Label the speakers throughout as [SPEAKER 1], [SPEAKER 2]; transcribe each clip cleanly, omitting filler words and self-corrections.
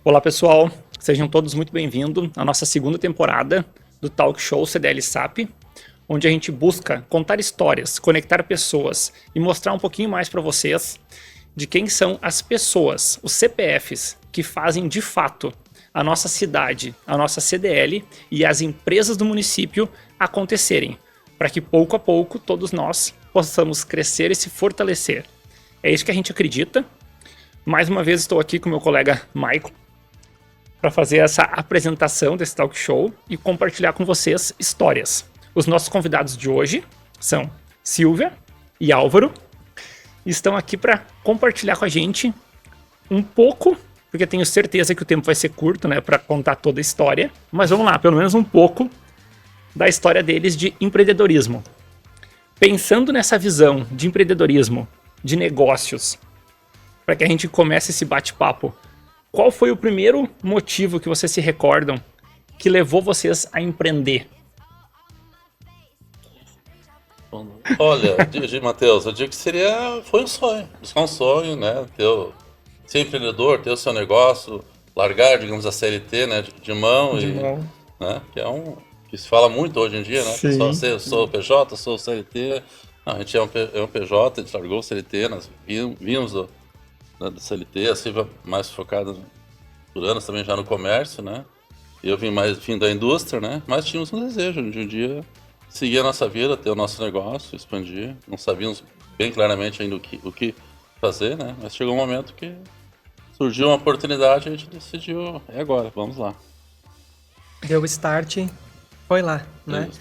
[SPEAKER 1] Olá pessoal, sejam todos muito bem-vindos à nossa segunda temporada do Talk Show CDL SAP, onde a gente busca contar histórias, conectar pessoas e mostrar um pouquinho mais para vocês de quem são as pessoas, os CPFs, que fazem de fato a nossa cidade, a nossa CDL e as empresas do município acontecerem, para que pouco a pouco todos nós possamos crescer e se fortalecer. É isso que a gente acredita. Mais uma vez estou aqui com meu colega Michael para fazer essa apresentação desse talk show e compartilhar com vocês histórias. Os nossos convidados de hoje são Silvia e Álvaro e estão aqui para compartilhar com a gente um pouco, porque tenho certeza que o tempo vai ser curto, né, para contar toda a história, mas vamos lá, pelo menos um pouco da história deles de empreendedorismo. Pensando nessa visão de empreendedorismo, de negócios, para que a gente comece esse bate-papo, qual foi o primeiro motivo que vocês se recordam que levou vocês a empreender?
[SPEAKER 2] Olha, Matheus, eu digo que foi um sonho, buscar um sonho, né, ser empreendedor, ter o seu negócio, largar, digamos, a CLT, né, de mão, né, que se fala muito hoje em dia, né, eu sou PJ, sou CLT, não, a gente é um PJ, a gente largou o CLT, nós vimos do CLT, a Silvia mais focada por anos também já no comércio, né? Eu vim da indústria, né? Mas tínhamos um desejo de um dia seguir a nossa vida, ter o nosso negócio, expandir. Não sabíamos bem claramente ainda o que fazer, né? Mas chegou um momento que surgiu uma oportunidade e a gente decidiu, é agora, vamos lá.
[SPEAKER 3] Deu o start, foi lá, né? Isso.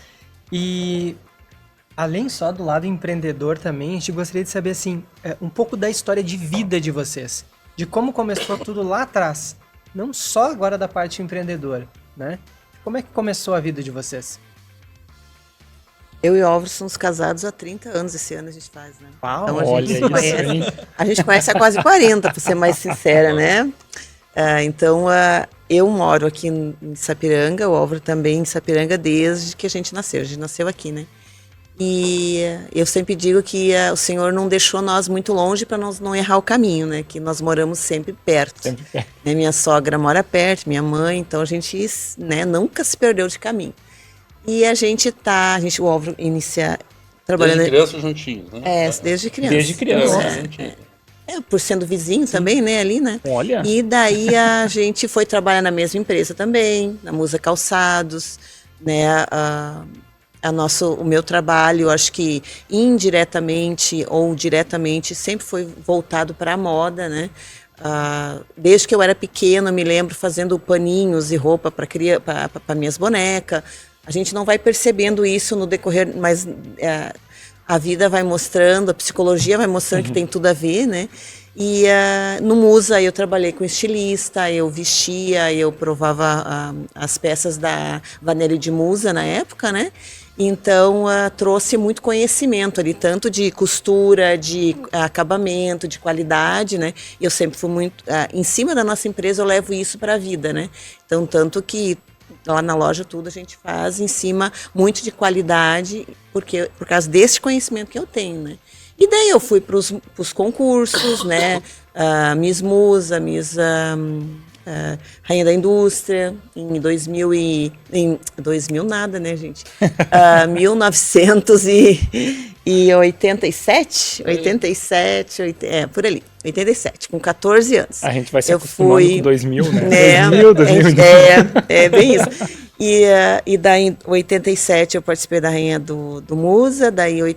[SPEAKER 3] E além só do lado empreendedor também, a gente gostaria de saber, assim, um pouco da história de vida de vocês. De como começou tudo lá atrás. Não só agora da parte empreendedora, né? Como é que começou a vida de vocês?
[SPEAKER 4] Eu e o Álvaro somos casados há 30 anos, esse ano a gente faz, né?
[SPEAKER 1] Uau,
[SPEAKER 4] então
[SPEAKER 1] olha
[SPEAKER 4] a gente conhece há quase 40, para ser mais sincera, né? Eu moro aqui em Sapiranga, o Álvaro também em Sapiranga desde que a gente nasceu. A gente nasceu aqui, né? E eu sempre digo que o Senhor não deixou nós muito longe para nós não errar o caminho, né? Que nós moramos sempre perto. Sempre perto. Né? Minha sogra mora perto, minha mãe, então a gente, né, nunca se perdeu de caminho. E o Álvaro inicia trabalhando...
[SPEAKER 2] Desde criança juntinhos, né?
[SPEAKER 4] Desde criança.
[SPEAKER 1] Desde criança.
[SPEAKER 4] Por sendo vizinho também, né, ali, né?
[SPEAKER 1] Olha.
[SPEAKER 4] E daí a gente foi trabalhar na mesma empresa também, na Musa Calçados, né? O meu trabalho, acho que indiretamente ou diretamente, sempre foi voltado para a moda, né? Desde que eu era pequena, eu me lembro fazendo paninhos e roupa para minhas bonecas. A gente não vai percebendo isso no decorrer, mas a vida vai mostrando, a psicologia vai mostrando que tem tudo a ver, né? E no Musa eu trabalhei com estilista, eu vestia, eu provava as peças da Vanelli de Musa na época, né? Então, trouxe muito conhecimento ali, tanto de costura, de acabamento, de qualidade, né? Eu sempre fui muito... em cima da nossa empresa eu levo isso para a vida, né? Então, tanto que lá na loja tudo a gente faz em cima muito de qualidade, por causa desse conhecimento que eu tenho, né? E daí eu fui para os concursos, né? Miss Musa, Miss... Rainha da Indústria, em 2000 nada, né, gente? 1987, por ali, 87, com 14 anos.
[SPEAKER 1] A gente vai se acostumando com 2000, né? 2000.
[SPEAKER 4] Bem isso. E daí, em 87, eu participei da Rainha do Musa, daí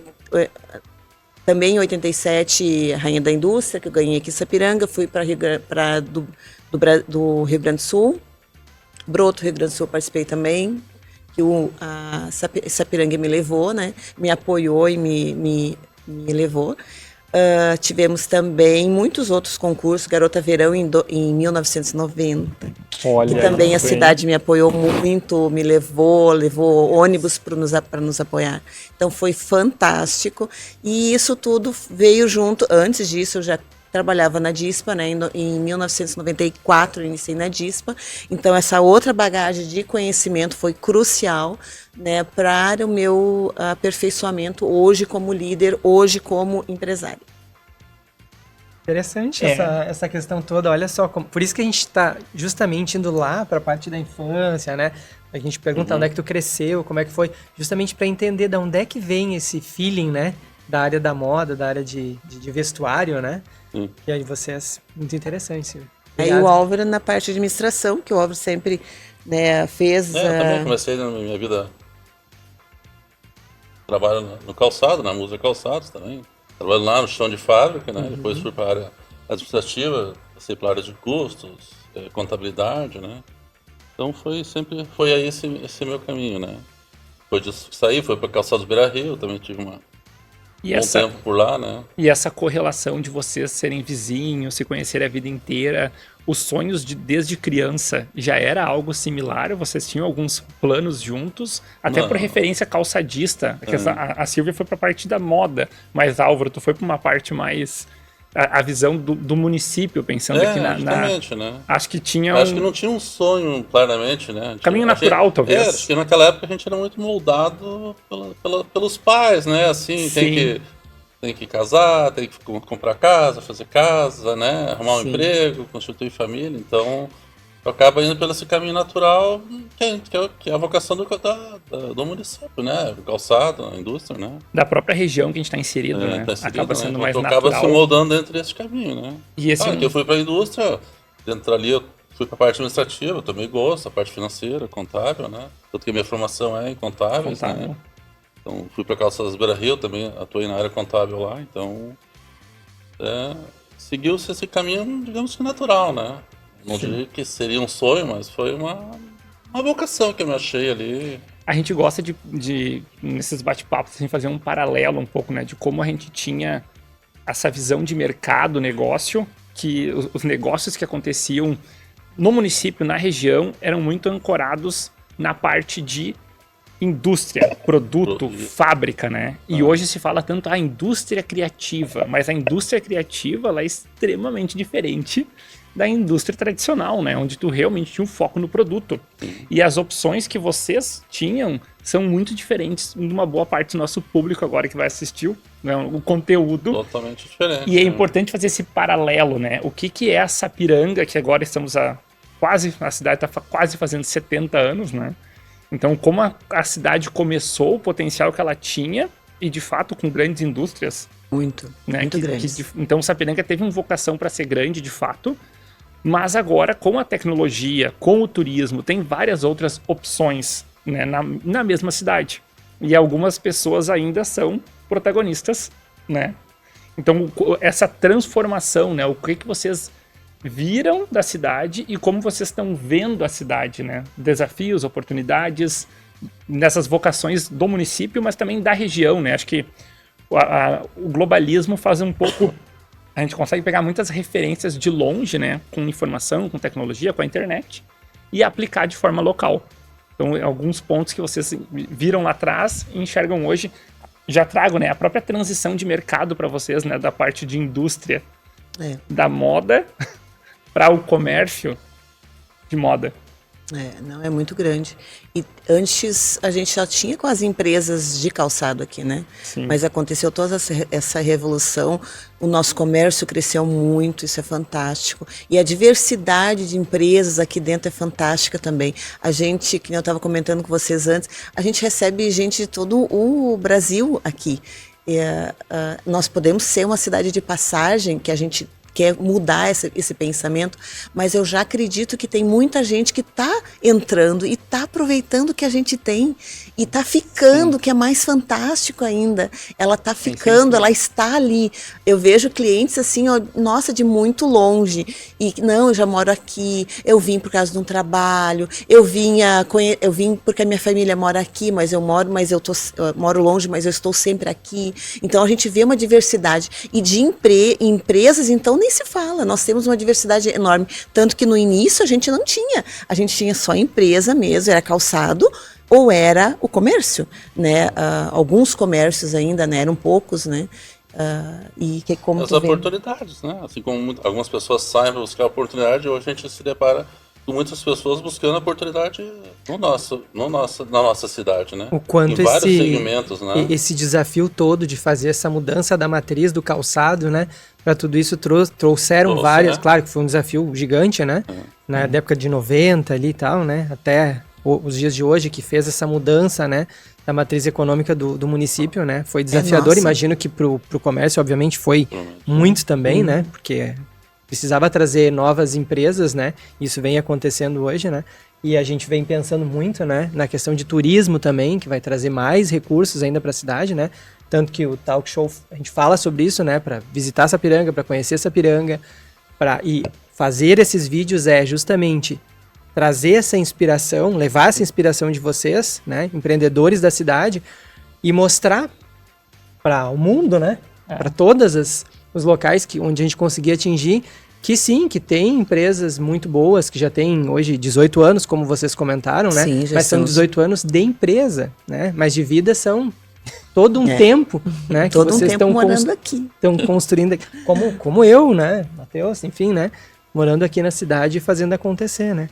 [SPEAKER 4] também em 87, Rainha da Indústria, que eu ganhei aqui em Sapiranga, fui para do Rio Grande do Sul, Broto, Rio Grande do Sul, participei também, que a Sapiranga me levou, né? Me apoiou e me levou. Tivemos também muitos outros concursos, Garota Verão em 1990.
[SPEAKER 1] Olha,
[SPEAKER 4] que também a cidade me apoiou muito, me levou ônibus para nos apoiar. Então foi fantástico. E isso tudo veio junto. Antes disso, eu já trabalhava na DISPA, né? Em 1994 eu iniciei na DISPA. Então essa outra bagagem de conhecimento foi crucial, né, para o meu aperfeiçoamento hoje como líder, hoje como empresária.
[SPEAKER 3] Interessante essa questão toda, olha só, por isso que a gente está justamente indo lá para a parte da infância, né? A gente pergunta onde é que tu cresceu, como é que foi, justamente para entender de onde é que vem esse feeling, né? Da área da moda, da área de vestuário, né? E aí vocês, muito interessante, Silvia.
[SPEAKER 4] Aí o Álvaro na parte de administração, que o Álvaro sempre, né, fez...
[SPEAKER 2] Eu também comecei na minha vida, trabalho no calçado, na música calçados também. Trabalho lá no chão de fábrica, né? Depois fui para a área administrativa, passei para a área de custos, contabilidade, né? Então foi aí esse meu caminho, né? Depois disso saí, fui para Calçados Beira-Rio, também tive bom tempo por lá, né?
[SPEAKER 1] E essa correlação de vocês serem vizinhos, se conhecerem a vida inteira, os sonhos desde criança já era algo similar? Vocês tinham alguns planos juntos? Até por referência calçadista. A Silvia foi para a parte da moda, mas Álvaro, tu foi para uma parte mais... A visão do município, pensando aqui
[SPEAKER 2] justamente, né?
[SPEAKER 1] Acho que tinha
[SPEAKER 2] Acho que não tinha um sonho, claramente, né?
[SPEAKER 1] Caminho natural, talvez.
[SPEAKER 2] Acho que naquela época a gente era muito moldado pelos pais, né? Assim, tem que casar, tem que comprar casa, fazer casa, né? Arrumar um emprego, constituir família. Então, acaba indo pelo esse caminho natural, que é a vocação do município, né? O calçado, a indústria, né?
[SPEAKER 1] Da própria região que a gente está inserido, né? Acaba sendo mais natural.
[SPEAKER 2] Acaba se moldando dentro desse caminho, né?
[SPEAKER 1] E
[SPEAKER 2] que eu fui para a indústria, dentro ali eu fui para a parte administrativa, eu também gosto, a parte financeira, contábil, né? Tanto que a minha formação é em contábeis, né? Então, fui para Calçados Beira-Rio, também atuei na área contábil lá, então seguiu-se esse caminho, digamos que natural, né? Não diria que seria um sonho, mas foi uma vocação que eu me achei ali.
[SPEAKER 1] A gente gosta de nesses bate-papos, assim, fazer um paralelo um pouco, né? De como a gente tinha essa visão de mercado, negócio, que os negócios que aconteciam no município, na região, eram muito ancorados na parte de indústria, produto, fábrica, né? E hoje se fala tanto a indústria criativa, mas a indústria criativa ela é extremamente diferente da indústria tradicional, né? Onde tu realmente tinha um foco no produto. E as opções que vocês tinham são muito diferentes de uma boa parte do nosso público agora que vai assistir, né, o conteúdo.
[SPEAKER 2] Totalmente diferente.
[SPEAKER 1] E é importante fazer esse paralelo, né? O que é essa Sapiranga, que agora estamos a cidade está quase fazendo 70 anos, né? Então, como a cidade começou, o potencial que ela tinha, e de fato com grandes indústrias.
[SPEAKER 4] Muito grandes.
[SPEAKER 1] Então, Sapiranga teve uma vocação para ser grande, de fato, mas agora, com a tecnologia, com o turismo, tem várias outras opções, né, na mesma cidade. E algumas pessoas ainda são protagonistas, né? Então, essa transformação, né? O que vocês viram da cidade e como vocês estão vendo a cidade, né? Desafios, oportunidades, nessas vocações do município, mas também da região, né? Acho que o globalismo faz um pouco... A gente consegue pegar muitas referências de longe, né? Com informação, com tecnologia, com a internet, e aplicar de forma local. Então, alguns pontos que vocês viram lá atrás e enxergam hoje, já trago, né? A própria transição de mercado para vocês, né? Da parte de indústria, da moda... para o comércio de moda.
[SPEAKER 4] Não, é muito grande. E antes a gente já tinha com as empresas de calçado aqui, né?
[SPEAKER 1] Sim.
[SPEAKER 4] Mas aconteceu toda essa revolução, o nosso comércio cresceu muito, isso é fantástico. E a diversidade de empresas aqui dentro é fantástica também. A gente, que eu estava comentando com vocês antes, a gente recebe gente de todo o Brasil aqui. Nós podemos ser uma cidade de passagem, que a gente quer mudar esse pensamento, mas eu já acredito que tem muita gente que está entrando e está aproveitando o que a gente tem e está ficando, que é mais fantástico ainda. Ela está ficando, ela está ali. Eu vejo clientes assim, ó, nossa, de muito longe. E não, eu já moro aqui, eu vim por causa de um trabalho, eu vim porque a minha família mora aqui, mas eu moro longe, mas eu estou sempre aqui. Então a gente vê uma diversidade. E de empresas, então, nem se fala, nós temos uma diversidade enorme, tanto que no início a gente tinha só empresa mesmo, era calçado ou era o comércio, né? Alguns comércios ainda, né? Eram poucos, né?
[SPEAKER 2] As oportunidades, né? Assim como algumas pessoas saem para buscar oportunidade, hoje a gente se depara muitas pessoas buscando oportunidade na nossa cidade, né?
[SPEAKER 3] O quanto
[SPEAKER 2] em vários segmentos, né?
[SPEAKER 3] esse desafio todo de fazer essa mudança da matriz do calçado, né? Para tudo isso trouxeram várias, claro que foi um desafio gigante, né? Na década de 90 ali e tal, né? Até os dias de hoje que fez essa mudança, né? Da matriz econômica do município, né? Foi desafiador, imagino que pro comércio, obviamente, foi muito também, né? Porque precisava trazer novas empresas, né? Isso vem acontecendo hoje, né? E a gente vem pensando muito, né? Na questão de turismo também, que vai trazer mais recursos ainda para a cidade, né? Tanto que o Talk Show, a gente fala sobre isso, né? Para visitar Sapiranga, para conhecer Sapiranga, e fazer esses vídeos é justamente trazer essa inspiração, levar essa inspiração de vocês, né? Empreendedores da cidade, e mostrar para o mundo, né? Para todos os locais onde a gente conseguir atingir, que sim, que tem empresas muito boas, que já tem hoje 18 anos, como vocês comentaram, né?
[SPEAKER 4] Sim,
[SPEAKER 3] mas são 18 anos de empresa, né? Mas de vida são todo um tempo, né? Que
[SPEAKER 4] todo
[SPEAKER 3] vocês
[SPEAKER 4] um tempo morando aqui.
[SPEAKER 3] Estão construindo aqui. Como eu, né? Matheus, enfim, né? Morando aqui na cidade e fazendo acontecer, né?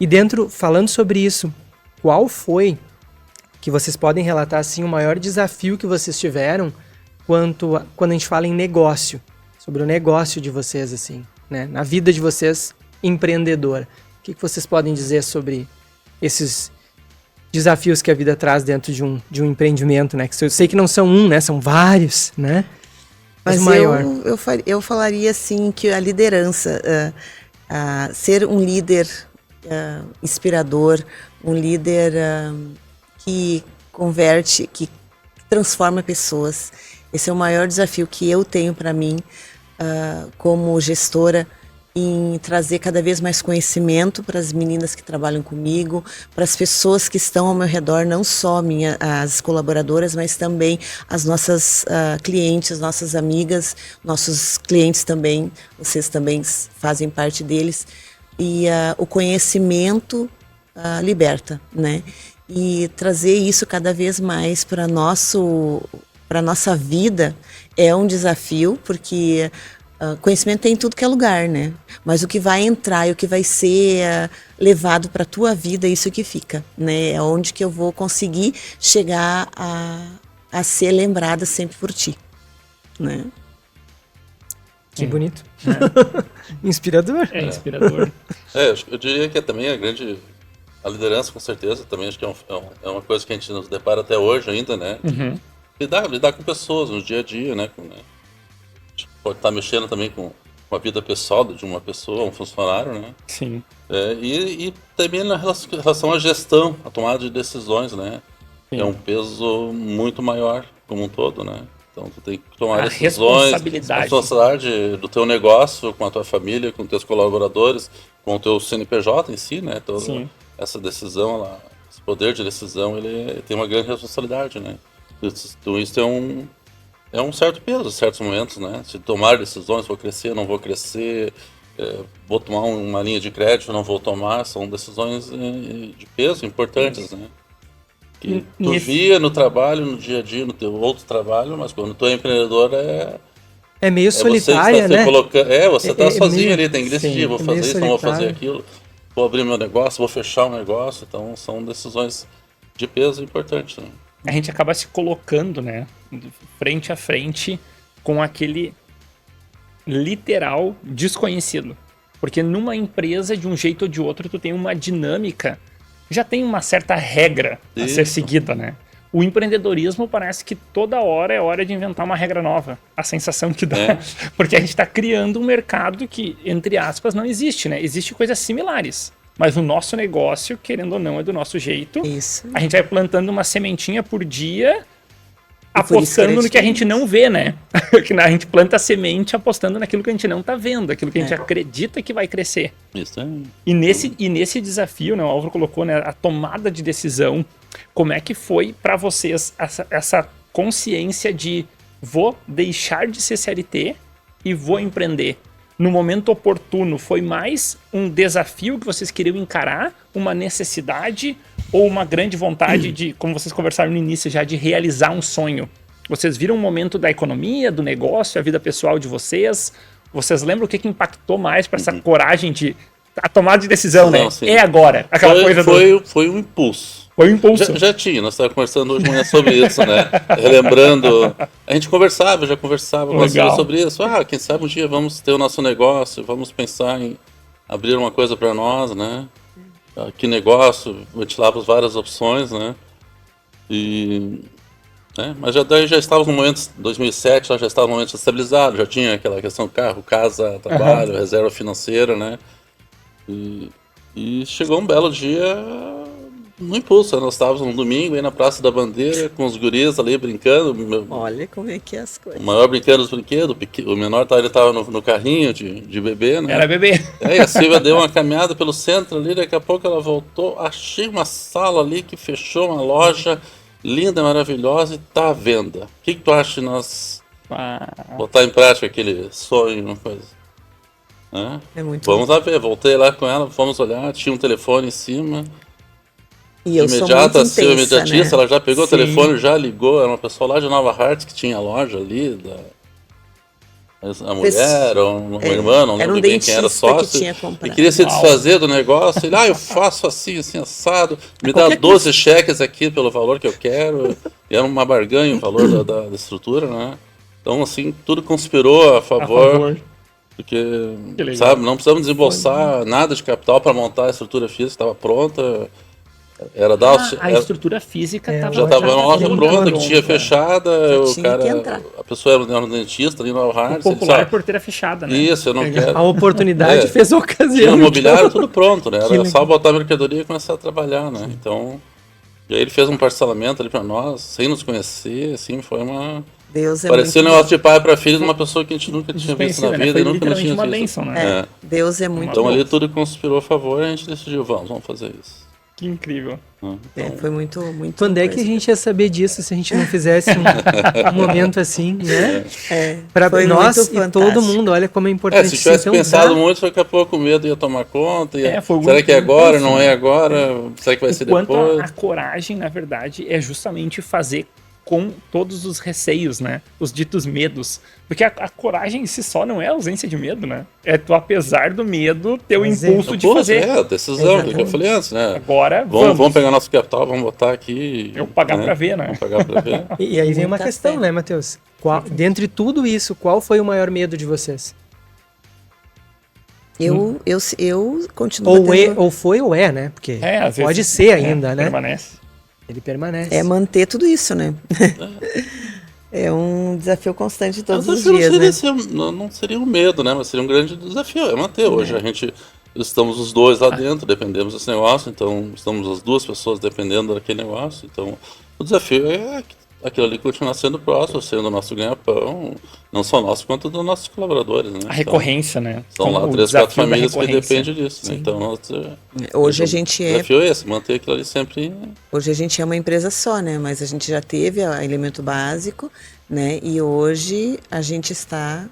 [SPEAKER 3] E falando sobre isso, qual foi que vocês podem relatar, assim, o maior desafio que vocês tiveram quando a gente fala em negócio, sobre o negócio de vocês, assim, né? Na vida de vocês, empreendedora. O que vocês podem dizer sobre esses desafios que a vida traz dentro de um empreendimento, né? Que eu sei que não são né? São vários, né?
[SPEAKER 4] Mas
[SPEAKER 3] o maior.
[SPEAKER 4] Eu falaria, assim, que a liderança, ser um líder inspirador, um líder que converte, que transforma pessoas. Esse é o maior desafio que eu tenho para mim como gestora, em trazer cada vez mais conhecimento para as meninas que trabalham comigo, para as pessoas que estão ao meu redor, não só as colaboradoras, mas também as nossas clientes, nossas amigas, nossos clientes também, vocês também fazem parte deles. E o conhecimento liberta, né? E trazer isso cada vez mais para a nossa vida é um desafio, porque conhecimento tem em tudo que é lugar, né? Mas o que vai entrar e o que vai ser levado para a tua vida, isso que fica, né? É onde que eu vou conseguir chegar a ser lembrada sempre por ti, né?
[SPEAKER 3] Que bonito. Inspirador.
[SPEAKER 1] É inspirador.
[SPEAKER 2] Eu diria que também a liderança, com certeza, também acho que é uma coisa que a gente nos depara até hoje ainda, né? Lidar com pessoas no dia a dia, né? A gente pode estar mexendo também com a vida pessoal de uma pessoa, um funcionário, né?
[SPEAKER 1] Sim.
[SPEAKER 2] E também na relação à gestão, à tomada de decisões, né?
[SPEAKER 1] Sim.
[SPEAKER 2] É um peso muito maior como um todo, né? Então tu tem que tomar
[SPEAKER 1] A
[SPEAKER 2] decisões,
[SPEAKER 1] responsabilidade.
[SPEAKER 2] a responsabilidade do teu negócio, com a tua família, com teus colaboradores, com o teu CNPJ em si, né? Toda essa decisão, esse poder de decisão, ele tem uma grande responsabilidade, né? Então isso é um certo peso em certos momentos, né? Se tomar decisões, vou crescer, não vou crescer, vou tomar uma linha de crédito, não vou tomar, são decisões de peso importantes, né? Que tu via no trabalho, no dia a dia, no teu outro trabalho, mas quando tu é empreendedor
[SPEAKER 3] é meio solitária, né?
[SPEAKER 2] Você tá sozinho ali, tem que decidir, vou fazer isso, não vou fazer
[SPEAKER 3] solitário.
[SPEAKER 2] aquilo, vou abrir meu negócio, vou fechar o negócio, então são decisões de peso importantes, né?
[SPEAKER 1] A gente acaba se colocando, né, frente a frente com aquele literal desconhecido. Porque numa empresa, de um jeito ou de outro, tu tem uma dinâmica, já tem uma certa regra a ser seguida, né? O empreendedorismo parece que toda hora é hora de inventar uma regra nova. A sensação que dá. Porque a gente está criando um mercado que, entre aspas, não existe, né? Existem coisas similares. Mas o nosso negócio, querendo ou não, é do nosso jeito.
[SPEAKER 4] Isso.
[SPEAKER 1] A gente vai plantando uma sementinha por dia, apostando no que a gente não vê, né? A gente planta a semente apostando naquilo que a gente não tá vendo, aquilo que a gente acredita que vai crescer.
[SPEAKER 2] Isso é...
[SPEAKER 1] E nesse desafio, né, o Álvaro colocou, né, a tomada de decisão, como é que foi para vocês essa consciência de vou deixar de ser CLT e vou empreender? No momento oportuno, foi mais um desafio que vocês queriam encarar, uma necessidade ou uma grande vontade de, como vocês conversaram no início já, de realizar um sonho? Vocês viram um momento da economia, do negócio, a vida pessoal de vocês? Vocês lembram o que impactou mais para essa coragem de a tomada de decisão, né?
[SPEAKER 2] Sim.
[SPEAKER 1] É agora. Aquela coisa
[SPEAKER 2] foi um impulso.
[SPEAKER 1] Foi um impulso.
[SPEAKER 2] Já tinha, nós estávamos conversando hoje de manhã sobre isso, né? Relembrando. A gente já conversava com você sobre isso. Quem sabe um dia vamos ter o nosso negócio, vamos pensar em abrir uma coisa para nós, né? Que negócio, ventilávamos várias opções, né? Mas já estávamos no momento, 2007, já estava no momento estabilizado, já tinha aquela questão carro, casa, trabalho, reserva financeira, né? E chegou um belo dia no impulso, nós estávamos num domingo aí na Praça da Bandeira, com os guris ali brincando.
[SPEAKER 4] Olha como é que é as coisas.
[SPEAKER 2] O maior brincando os brinquedos, o menor ele estava no carrinho de bebê, né?
[SPEAKER 1] Era bebê.
[SPEAKER 2] E a Silvia deu uma caminhada pelo centro ali, daqui a pouco ela voltou, achei uma sala ali que fechou, uma loja linda, maravilhosa e tá à venda. O que tu acha de nós botar em prática aquele sonho, uma coisa?
[SPEAKER 4] É muito
[SPEAKER 2] Vamos lá ver, voltei lá com ela, fomos olhar, tinha um telefone em cima.
[SPEAKER 4] E eu
[SPEAKER 2] Imediata,
[SPEAKER 4] sou muito intensa,
[SPEAKER 2] imediatista,
[SPEAKER 4] né?
[SPEAKER 2] ela já pegou o telefone, já ligou, era uma pessoa lá de Nova Hartz que tinha a loja ali, a mulher, ou uma irmã, não lembro bem quem era sócio, e queria se desfazer do negócio, ele, eu faço assim, assado, me dá 12 cheques aqui pelo valor que eu quero, e era uma barganha o valor da estrutura, né? Então, assim, tudo conspirou a favor. Porque, sabe, não precisamos desembolsar nada de capital para montar a estrutura física, estava pronta. Era
[SPEAKER 1] a estrutura física
[SPEAKER 2] já estava uma loja pronta, que tinha fechada, a pessoa era um dentista ali no Hartz.
[SPEAKER 1] O popular porteira fechada, né?
[SPEAKER 2] Isso, eu não quero.
[SPEAKER 3] A oportunidade fez a ocasião.
[SPEAKER 2] Tinha o mobiliário tudo pronto, né? Era só botar a mercadoria e começar a trabalhar, né? Então, e aí ele fez um parcelamento ali para nós, sem nos conhecer, assim, foi uma...
[SPEAKER 4] Deus
[SPEAKER 2] parecia um negócio de pai para filho de uma pessoa que a gente nunca tinha visto na vida,
[SPEAKER 1] foi
[SPEAKER 2] e nunca tinha
[SPEAKER 1] uma
[SPEAKER 2] visto.
[SPEAKER 1] bênção, né?
[SPEAKER 4] Deus é muito
[SPEAKER 2] Então
[SPEAKER 4] bom.
[SPEAKER 2] ali tudo conspirou a favor e a gente decidiu, vamos fazer isso.
[SPEAKER 1] Que incrível.
[SPEAKER 2] Então,
[SPEAKER 4] foi muito, muito.
[SPEAKER 3] Quando é que a gente ia saber disso se a gente não fizesse um momento assim, né? Para nós e
[SPEAKER 4] fantástico.
[SPEAKER 3] Todo mundo, olha como é importante.
[SPEAKER 2] se tivesse pensado muito, daqui a pouco o medo ia tomar conta. Será que é agora, não é agora? Será que vai ser depois?
[SPEAKER 1] A coragem, na verdade, é justamente fazer com todos os receios, né? Os ditos medos. Porque a coragem em si só não é a ausência de medo, né? É tu, apesar do medo, ter o impulso de fazer.
[SPEAKER 2] A decisão, que eu falei antes, né?
[SPEAKER 1] Agora,
[SPEAKER 2] vamos pegar nosso capital, vamos botar aqui.
[SPEAKER 1] Eu pagar pra ver, né?
[SPEAKER 2] Pagar pra ver.
[SPEAKER 3] E aí vem uma questão, né, Matheus? Dentre tudo isso, qual foi o maior medo de vocês?
[SPEAKER 4] Eu continuo
[SPEAKER 3] ou foi ou é, né? Porque
[SPEAKER 1] às vezes,
[SPEAKER 3] pode ser ainda, né?
[SPEAKER 1] Permanece.
[SPEAKER 3] Ele permanece.
[SPEAKER 4] É manter tudo isso, né? É um desafio constante todos os dias,
[SPEAKER 2] não seria um medo, né? Mas seria um grande desafio, é manter. Hoje estamos os dois lá dentro, dependemos desse negócio, então estamos as duas pessoas dependendo daquele negócio. Então o desafio é aquilo ali continuar sendo próximo, sendo o nosso ganha-pão, não só nosso, quanto dos nossos colaboradores, né?
[SPEAKER 1] A recorrência, né?
[SPEAKER 2] São lá 3, 4 famílias que dependem disso, né? Então,
[SPEAKER 4] hoje a gente
[SPEAKER 2] o desafio é esse, manter aquilo ali sempre...
[SPEAKER 4] Hoje a gente é uma empresa só, né? Mas a gente já teve o elemento básico, né? E hoje a gente está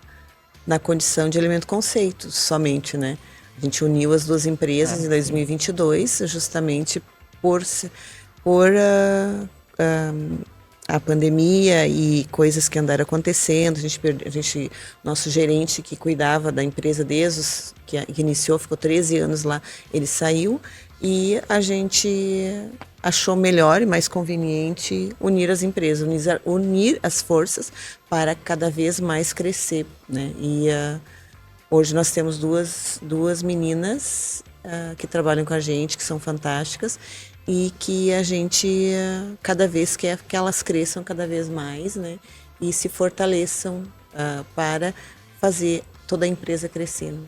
[SPEAKER 4] na condição de elemento conceito somente, né? A gente uniu as duas empresas em 2022, justamente por a pandemia e coisas que andaram acontecendo. Nosso gerente que cuidava da empresa desde que iniciou, ficou 13 anos lá, ele saiu e a gente achou melhor e mais conveniente unir as empresas, unir as forças para cada vez mais crescer, né? E hoje nós temos duas meninas que trabalham com a gente, que são fantásticas, e que a gente cada vez quer que elas cresçam cada vez mais, né? E se fortaleçam para fazer toda a empresa crescer. Né?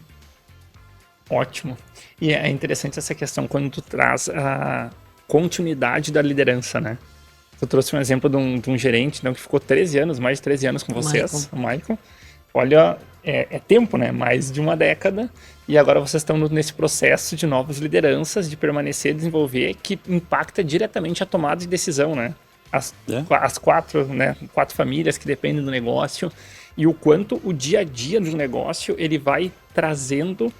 [SPEAKER 1] Ótimo. E é interessante essa questão quando tu traz a continuidade da liderança, né? Tu trouxe um exemplo de um gerente, né, que ficou 13 anos, mais de 13 anos com vocês, o Michael. Olha, é tempo, né? Mais de uma década. E agora vocês estão nesse processo de novas lideranças, de permanecer, desenvolver, que impacta diretamente a tomada de decisão, né? As quatro famílias que dependem do negócio. E o quanto o dia a dia do negócio, ele vai trazendo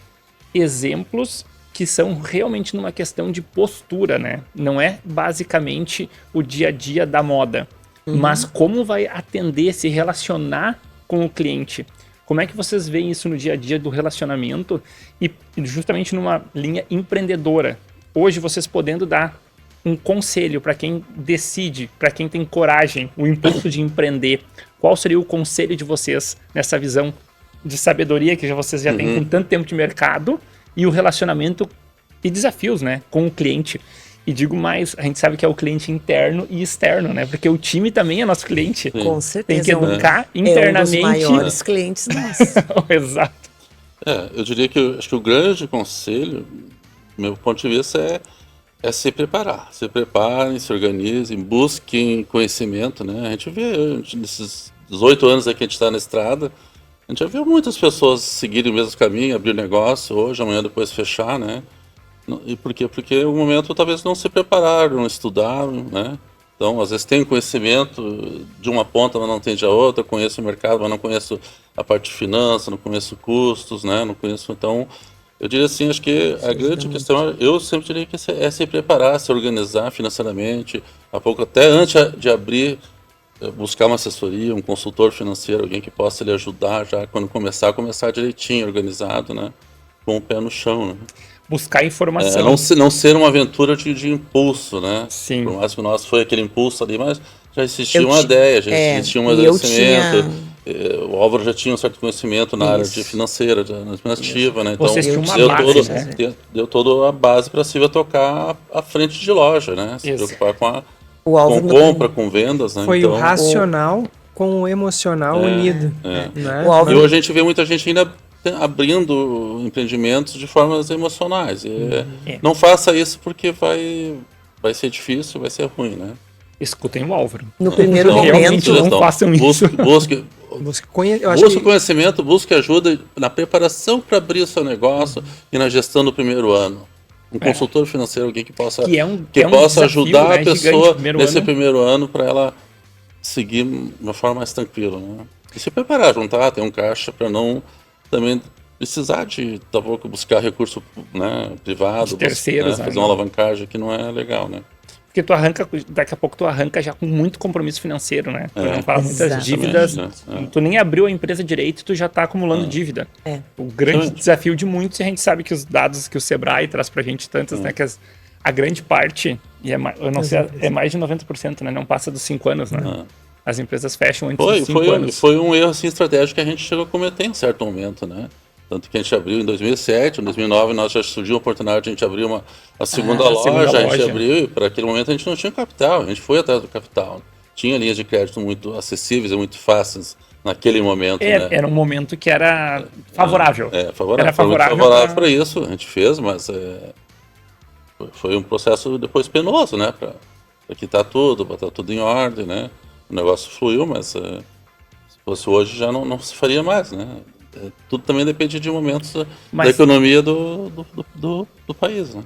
[SPEAKER 1] exemplos que são realmente numa questão de postura, né? Não é basicamente o dia a dia da moda, mas como vai atender, se relacionar com o cliente, Como é que vocês veem isso no dia a dia do relacionamento e justamente numa linha empreendedora? Hoje vocês podendo dar um conselho para quem decide, para quem tem coragem, o impulso de empreender, qual seria o conselho de vocês nessa visão de sabedoria que vocês já têm com tanto tempo de mercado e o relacionamento e desafios, né, com o cliente? E digo mais, a gente sabe que é o cliente interno e externo, né? Porque o time também é nosso cliente.
[SPEAKER 4] Com certeza.
[SPEAKER 1] Tem que educar internamente.
[SPEAKER 4] É um dos maiores clientes nossos.
[SPEAKER 1] Exato.
[SPEAKER 2] Eu diria que acho que o grande conselho, do meu ponto de vista, é se preparar. Se preparem, se organizem, busquem conhecimento, né? A gente vê, nesses 18 anos que a gente está na estrada, a gente já viu muitas pessoas seguirem o mesmo caminho, abrir negócio hoje, amanhã depois fechar, né? E por quê? Porque o momento talvez não se prepararam, não estudaram, né? Então, às vezes tem conhecimento de uma ponta, mas não tem de outra, conheço o mercado, mas não conheço a parte de finanças, não conheço custos, né? Não conheço, então, eu diria assim, acho que a grande questão, eu sempre diria que é se preparar, se organizar financeiramente, até antes de abrir, buscar uma assessoria, um consultor financeiro, alguém que possa lhe ajudar já quando começar direitinho, organizado, né? Com o pé no chão, né?
[SPEAKER 1] Buscar informação.
[SPEAKER 2] Não ser uma aventura de impulso, né?
[SPEAKER 1] Sim.
[SPEAKER 2] Por mais que o nosso foi aquele impulso ali, mas já existia uma ideia, já existia um amadurecimento. O Álvaro já tinha um certo conhecimento na área de financeira, na administrativa, né? Então,
[SPEAKER 1] vocês tinham uma base, né?
[SPEAKER 2] deu toda a base para a Silvia tocar à frente de loja, né? Se preocupar com compra, com vendas, né?
[SPEAKER 3] Foi
[SPEAKER 2] então,
[SPEAKER 3] o racional com o emocional unido. Né?
[SPEAKER 2] E hoje a gente vê muita gente ainda abrindo empreendimentos de formas emocionais. Não faça isso porque vai ser difícil, vai ser ruim, né?
[SPEAKER 1] Escutem o Álvaro.
[SPEAKER 4] No primeiro
[SPEAKER 1] Realmente
[SPEAKER 4] momento,
[SPEAKER 1] não façam isso.
[SPEAKER 2] Busque
[SPEAKER 3] Busque
[SPEAKER 2] conhecimento, busque ajuda na preparação para abrir o seu negócio e na gestão do primeiro ano. Um consultor financeiro, alguém que possa, possa ajudar, né, a pessoa nesse primeiro ano para ela seguir de uma forma mais tranquila, né? E se preparar, juntar, ter um caixa para não também precisar de buscar recurso, né, privado,
[SPEAKER 1] de terceiros,
[SPEAKER 2] fazer uma alavancagem que não é legal, né?
[SPEAKER 1] Porque daqui a pouco tu arranca já com muito compromisso financeiro, né? Pra não falar muitas dívidas. Tu nem abriu a empresa direito, tu já tá acumulando dívida. O grande desafio de muitos, e a gente sabe que os dados que o Sebrae traz pra gente tantos, né? Que a grande parte, e eu não sei, é mais de 90%, né? Não passa dos 5 anos, né? As empresas fecham antes dos 5 anos.
[SPEAKER 2] Foi um erro assim, estratégico que a gente chegou a cometer em certo momento, né? Tanto que a gente abriu em 2007, em 2009 nós já surgiu a oportunidade de a gente abrir a segunda loja, a gente abriu, e para aquele momento a gente não tinha capital, a gente foi atrás do capital. Tinha linhas de crédito muito acessíveis e muito fáceis naquele momento, né?
[SPEAKER 1] Era um momento que era favorável.
[SPEAKER 2] Favorável.
[SPEAKER 1] Era favorável
[SPEAKER 2] para isso, a gente fez, mas foi um processo depois penoso, né? Para quitar tudo, botar tudo em ordem, né? O negócio fluiu, mas se fosse hoje já não se faria mais, né? Tudo também depende de momentos da economia do país, né?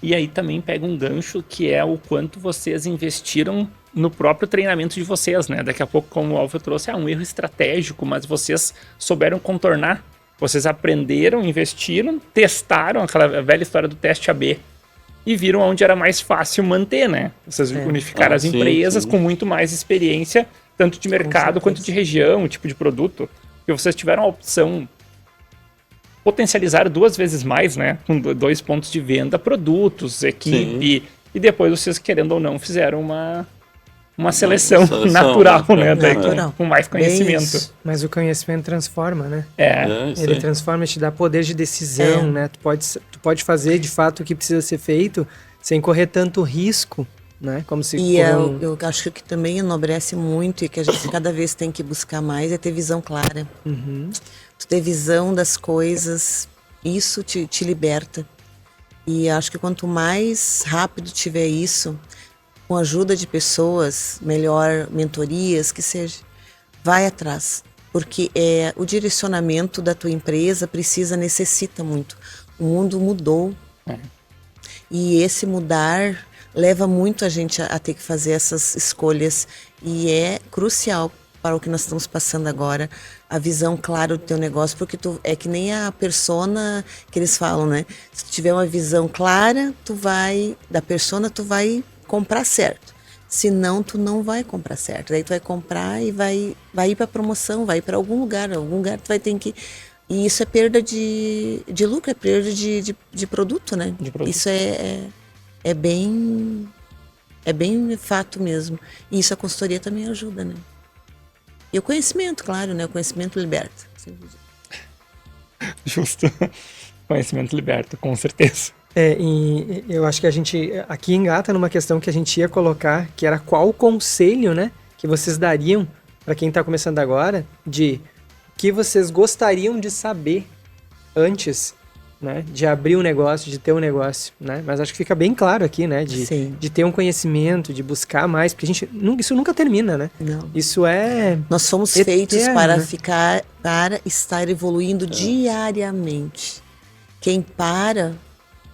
[SPEAKER 1] E aí também pega um gancho que é o quanto vocês investiram no próprio treinamento de vocês, né? Daqui a pouco, como o Álvaro trouxe, um erro estratégico, mas vocês souberam contornar. Vocês aprenderam, investiram, testaram aquela velha história do teste AB e viram onde era mais fácil manter, né? Vocês unificaram as empresas com muito mais experiência, tanto de mercado quanto de região, tipo de produto. Porque vocês tiveram a opção potencializar 2 vezes mais, né? Com 2 pontos de venda, produtos, equipe. E depois vocês, querendo ou não, fizeram uma seleção natural, né? Com mais conhecimento.
[SPEAKER 3] Mas o conhecimento transforma, né?
[SPEAKER 2] Ele
[SPEAKER 3] transforma, te dá poder de decisão, né? Tu pode fazer, de fato, o que precisa ser feito sem correr tanto risco, né? Como se
[SPEAKER 4] eu acho que o que também enobrece muito e que a gente cada vez tem que buscar mais é ter visão clara. Tu ter visão das coisas, isso te liberta. E acho que quanto mais rápido tiver isso, com a ajuda de pessoas, melhor mentorias, que seja, vai atrás. Porque o direcionamento da tua empresa necessita muito. O mundo mudou. E esse mudar leva muito a gente a ter que fazer essas escolhas e é crucial para o que nós estamos passando agora, a visão clara do teu negócio, porque é que nem a persona que eles falam, né? Se tu tiver uma visão clara, tu vai comprar certo. senão tu não vai comprar certo. Daí tu vai comprar e vai ir para promoção, vai ir para algum lugar tu vai ter que... E isso é perda de lucro, é perda de produto, né?
[SPEAKER 1] De produto.
[SPEAKER 4] Isso é bem fato mesmo. E isso a consultoria também ajuda, né? E o conhecimento, claro, né? O conhecimento liberta.
[SPEAKER 1] Justo. Conhecimento liberta, com certeza.
[SPEAKER 3] E eu acho que a gente aqui engata numa questão que a gente ia colocar, que era qual o conselho, né, que vocês dariam para quem está começando agora, de que vocês gostariam de saber antes, né, de abrir um negócio, de ter um negócio, né? Mas acho que fica bem claro aqui, né, de ter um conhecimento, de buscar mais, porque isso nunca termina, né?
[SPEAKER 4] Não.
[SPEAKER 3] Isso é
[SPEAKER 4] Nós somos
[SPEAKER 3] eterno,
[SPEAKER 4] feitos para
[SPEAKER 3] né?
[SPEAKER 4] para estar evoluindo diariamente. Quem para,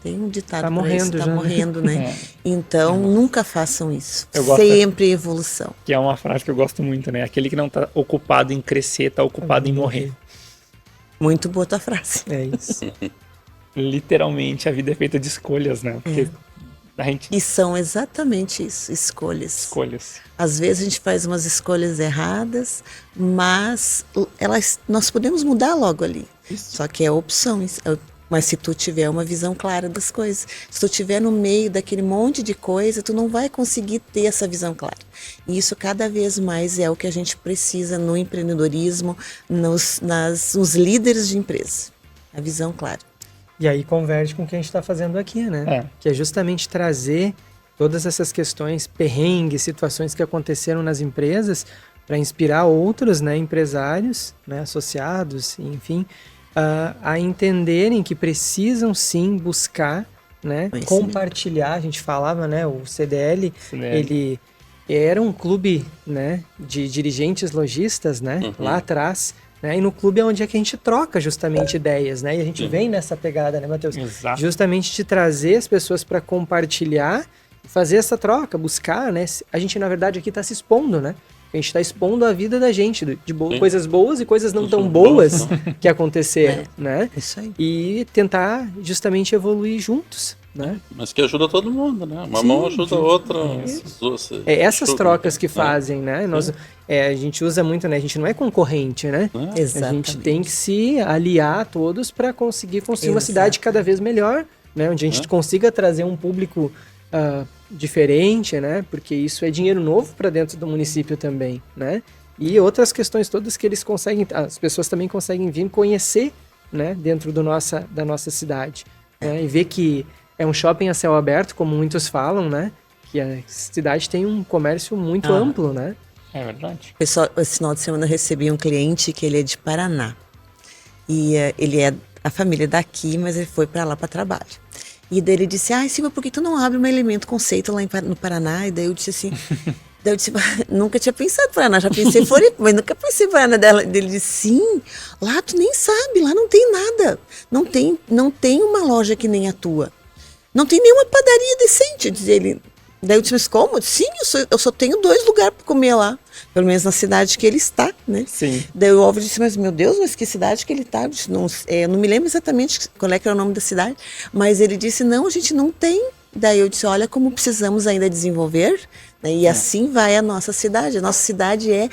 [SPEAKER 4] tem um ditado
[SPEAKER 3] Tá
[SPEAKER 4] pra
[SPEAKER 3] morrendo
[SPEAKER 4] isso, tá
[SPEAKER 3] já, né?
[SPEAKER 4] morrendo, né? Então, nunca façam isso.
[SPEAKER 1] Eu gosto
[SPEAKER 4] Sempre evolução.
[SPEAKER 1] Que é uma frase que eu gosto muito, né? Aquele que não tá ocupado em crescer, tá ocupado em morrer.
[SPEAKER 4] Muito boa tua frase.
[SPEAKER 3] É isso.
[SPEAKER 1] Literalmente, a vida é feita de escolhas, né? Porque a gente...
[SPEAKER 4] E são exatamente isso, escolhas.
[SPEAKER 1] Escolhas.
[SPEAKER 4] Às vezes a gente faz umas escolhas erradas, mas nós podemos mudar logo ali. Só que é opção. Mas se tu tiver uma visão clara das coisas, se tu tiver no meio daquele monte de coisa, tu não vai conseguir ter essa visão clara. E isso cada vez mais é o que a gente precisa no empreendedorismo, nos líderes de empresa. A visão clara.
[SPEAKER 3] E aí converge com o que a gente está fazendo aqui, né? Que é justamente trazer todas essas questões, perrengues, situações que aconteceram nas empresas para inspirar outros, né, empresários, né, associados, enfim, a entenderem que precisam sim buscar, né, compartilhar. A gente falava, né, o CDL, ele era um clube, né, de dirigentes lojistas, né, lá atrás, né, e no clube é onde é que a gente troca justamente ideias, né, e a gente vem nessa pegada, né, Matheus?
[SPEAKER 1] Exato.
[SPEAKER 3] Justamente de trazer as pessoas para compartilhar, fazer essa troca, buscar, né, a gente na verdade aqui está se expondo, né, a gente está expondo a vida da gente, de coisas boas e coisas não tão boas que aconteceram, né?
[SPEAKER 4] Isso aí.
[SPEAKER 3] E tentar justamente evoluir juntos, né?
[SPEAKER 2] Mas que ajuda todo mundo, né? Uma mão ajuda a outra.
[SPEAKER 3] Essas trocas que fazem, né? A gente usa muito, né? A gente não é concorrente, né?
[SPEAKER 4] Exatamente.
[SPEAKER 3] A gente tem que se aliar a todos para conseguir construir uma cidade cada vez melhor, né? Onde a gente consiga trazer um público diferente, né? Porque isso é dinheiro novo para dentro do município também, né? E outras questões todas que eles conseguem, as pessoas também conseguem vir conhecer, né? Dentro da nossa cidade, né? E ver que é um shopping a céu aberto, como muitos falam, né? Que a cidade tem um comércio muito amplo, né?
[SPEAKER 1] É verdade.
[SPEAKER 4] Pessoal, esse final de semana eu recebi um cliente que ele é de Paraná. E ele é a família daqui, mas ele foi para lá para trabalho. E daí ele disse, Silvia, por que tu não abre um Elemento Conceito lá no Paraná? E daí eu disse assim, nunca tinha pensado em Paraná, já pensei em Floripa, mas nunca pensei em Paraná. Ele disse, sim, lá tu nem sabe, lá não tem nada. Não tem uma loja que nem a tua. Não tem nenhuma padaria decente, diz ele. Daí eu disse, mas como? Sim, eu só tenho 2 lugares para comer lá. Pelo menos na cidade que ele está, né?
[SPEAKER 1] Sim.
[SPEAKER 4] Daí o Álvaro disse, mas meu Deus, mas que cidade que ele está? Eu disse, não me lembro exatamente qual é que era o nome da cidade, mas ele disse, não, a gente não tem. Daí eu disse, olha como precisamos ainda desenvolver, né? E assim vai a nossa cidade. A nossa cidade é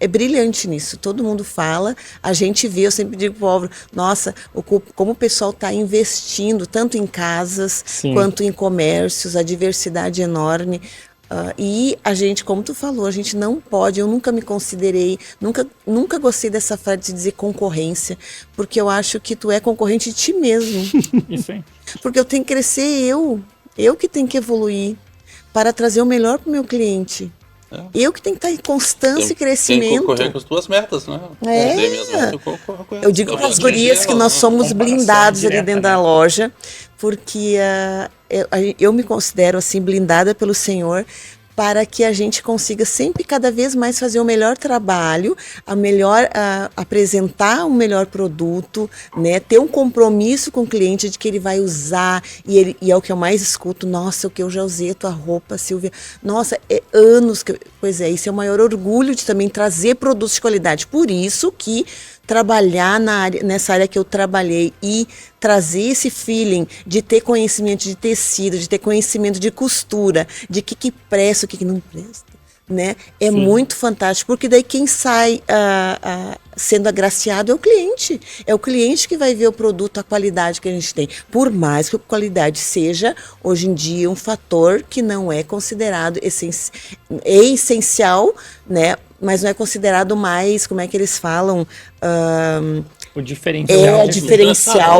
[SPEAKER 4] brilhante nisso, todo mundo fala, a gente vê, eu sempre digo pro Álvaro, nossa, como o pessoal está investindo tanto em casas quanto em comércios, a diversidade é enorme. E a gente, como tu falou, a gente não pode, eu nunca me considerei, nunca gostei dessa frase de dizer concorrência, porque eu acho que tu é concorrente de ti mesmo.
[SPEAKER 1] Isso aí.
[SPEAKER 4] Porque eu tenho que crescer eu que tenho que evoluir para trazer o melhor para o meu cliente. Eu que tenho que estar em constância e crescimento.
[SPEAKER 2] Tem que concorrer com as tuas metas, né?
[SPEAKER 4] Eu digo para as gurias que nós somos blindados ali dentro da loja, porque eu me considero assim blindada pelo Senhor, para que a gente consiga sempre cada vez mais fazer o melhor trabalho, apresentar um melhor produto, né? Ter um compromisso com o cliente de que ele vai usar, e é o que eu mais escuto, nossa, o que eu já usei a tua roupa, Silvia, nossa, é anos que Pois é, esse é o maior orgulho de também trazer produtos de qualidade. Por isso que trabalhar nessa área que eu trabalhei e trazer esse feeling de ter conhecimento de tecido, de ter conhecimento de costura, de que presta, o que não presta, né? É muito fantástico, porque daí quem sai sendo agraciado é o cliente. É o cliente que vai ver o produto, a qualidade que a gente tem. Por mais que a qualidade seja, hoje em dia, um fator que não é considerado essencial, né? Mas não é considerado mais, como é que eles falam?
[SPEAKER 1] O diferencial.
[SPEAKER 4] Diferencial,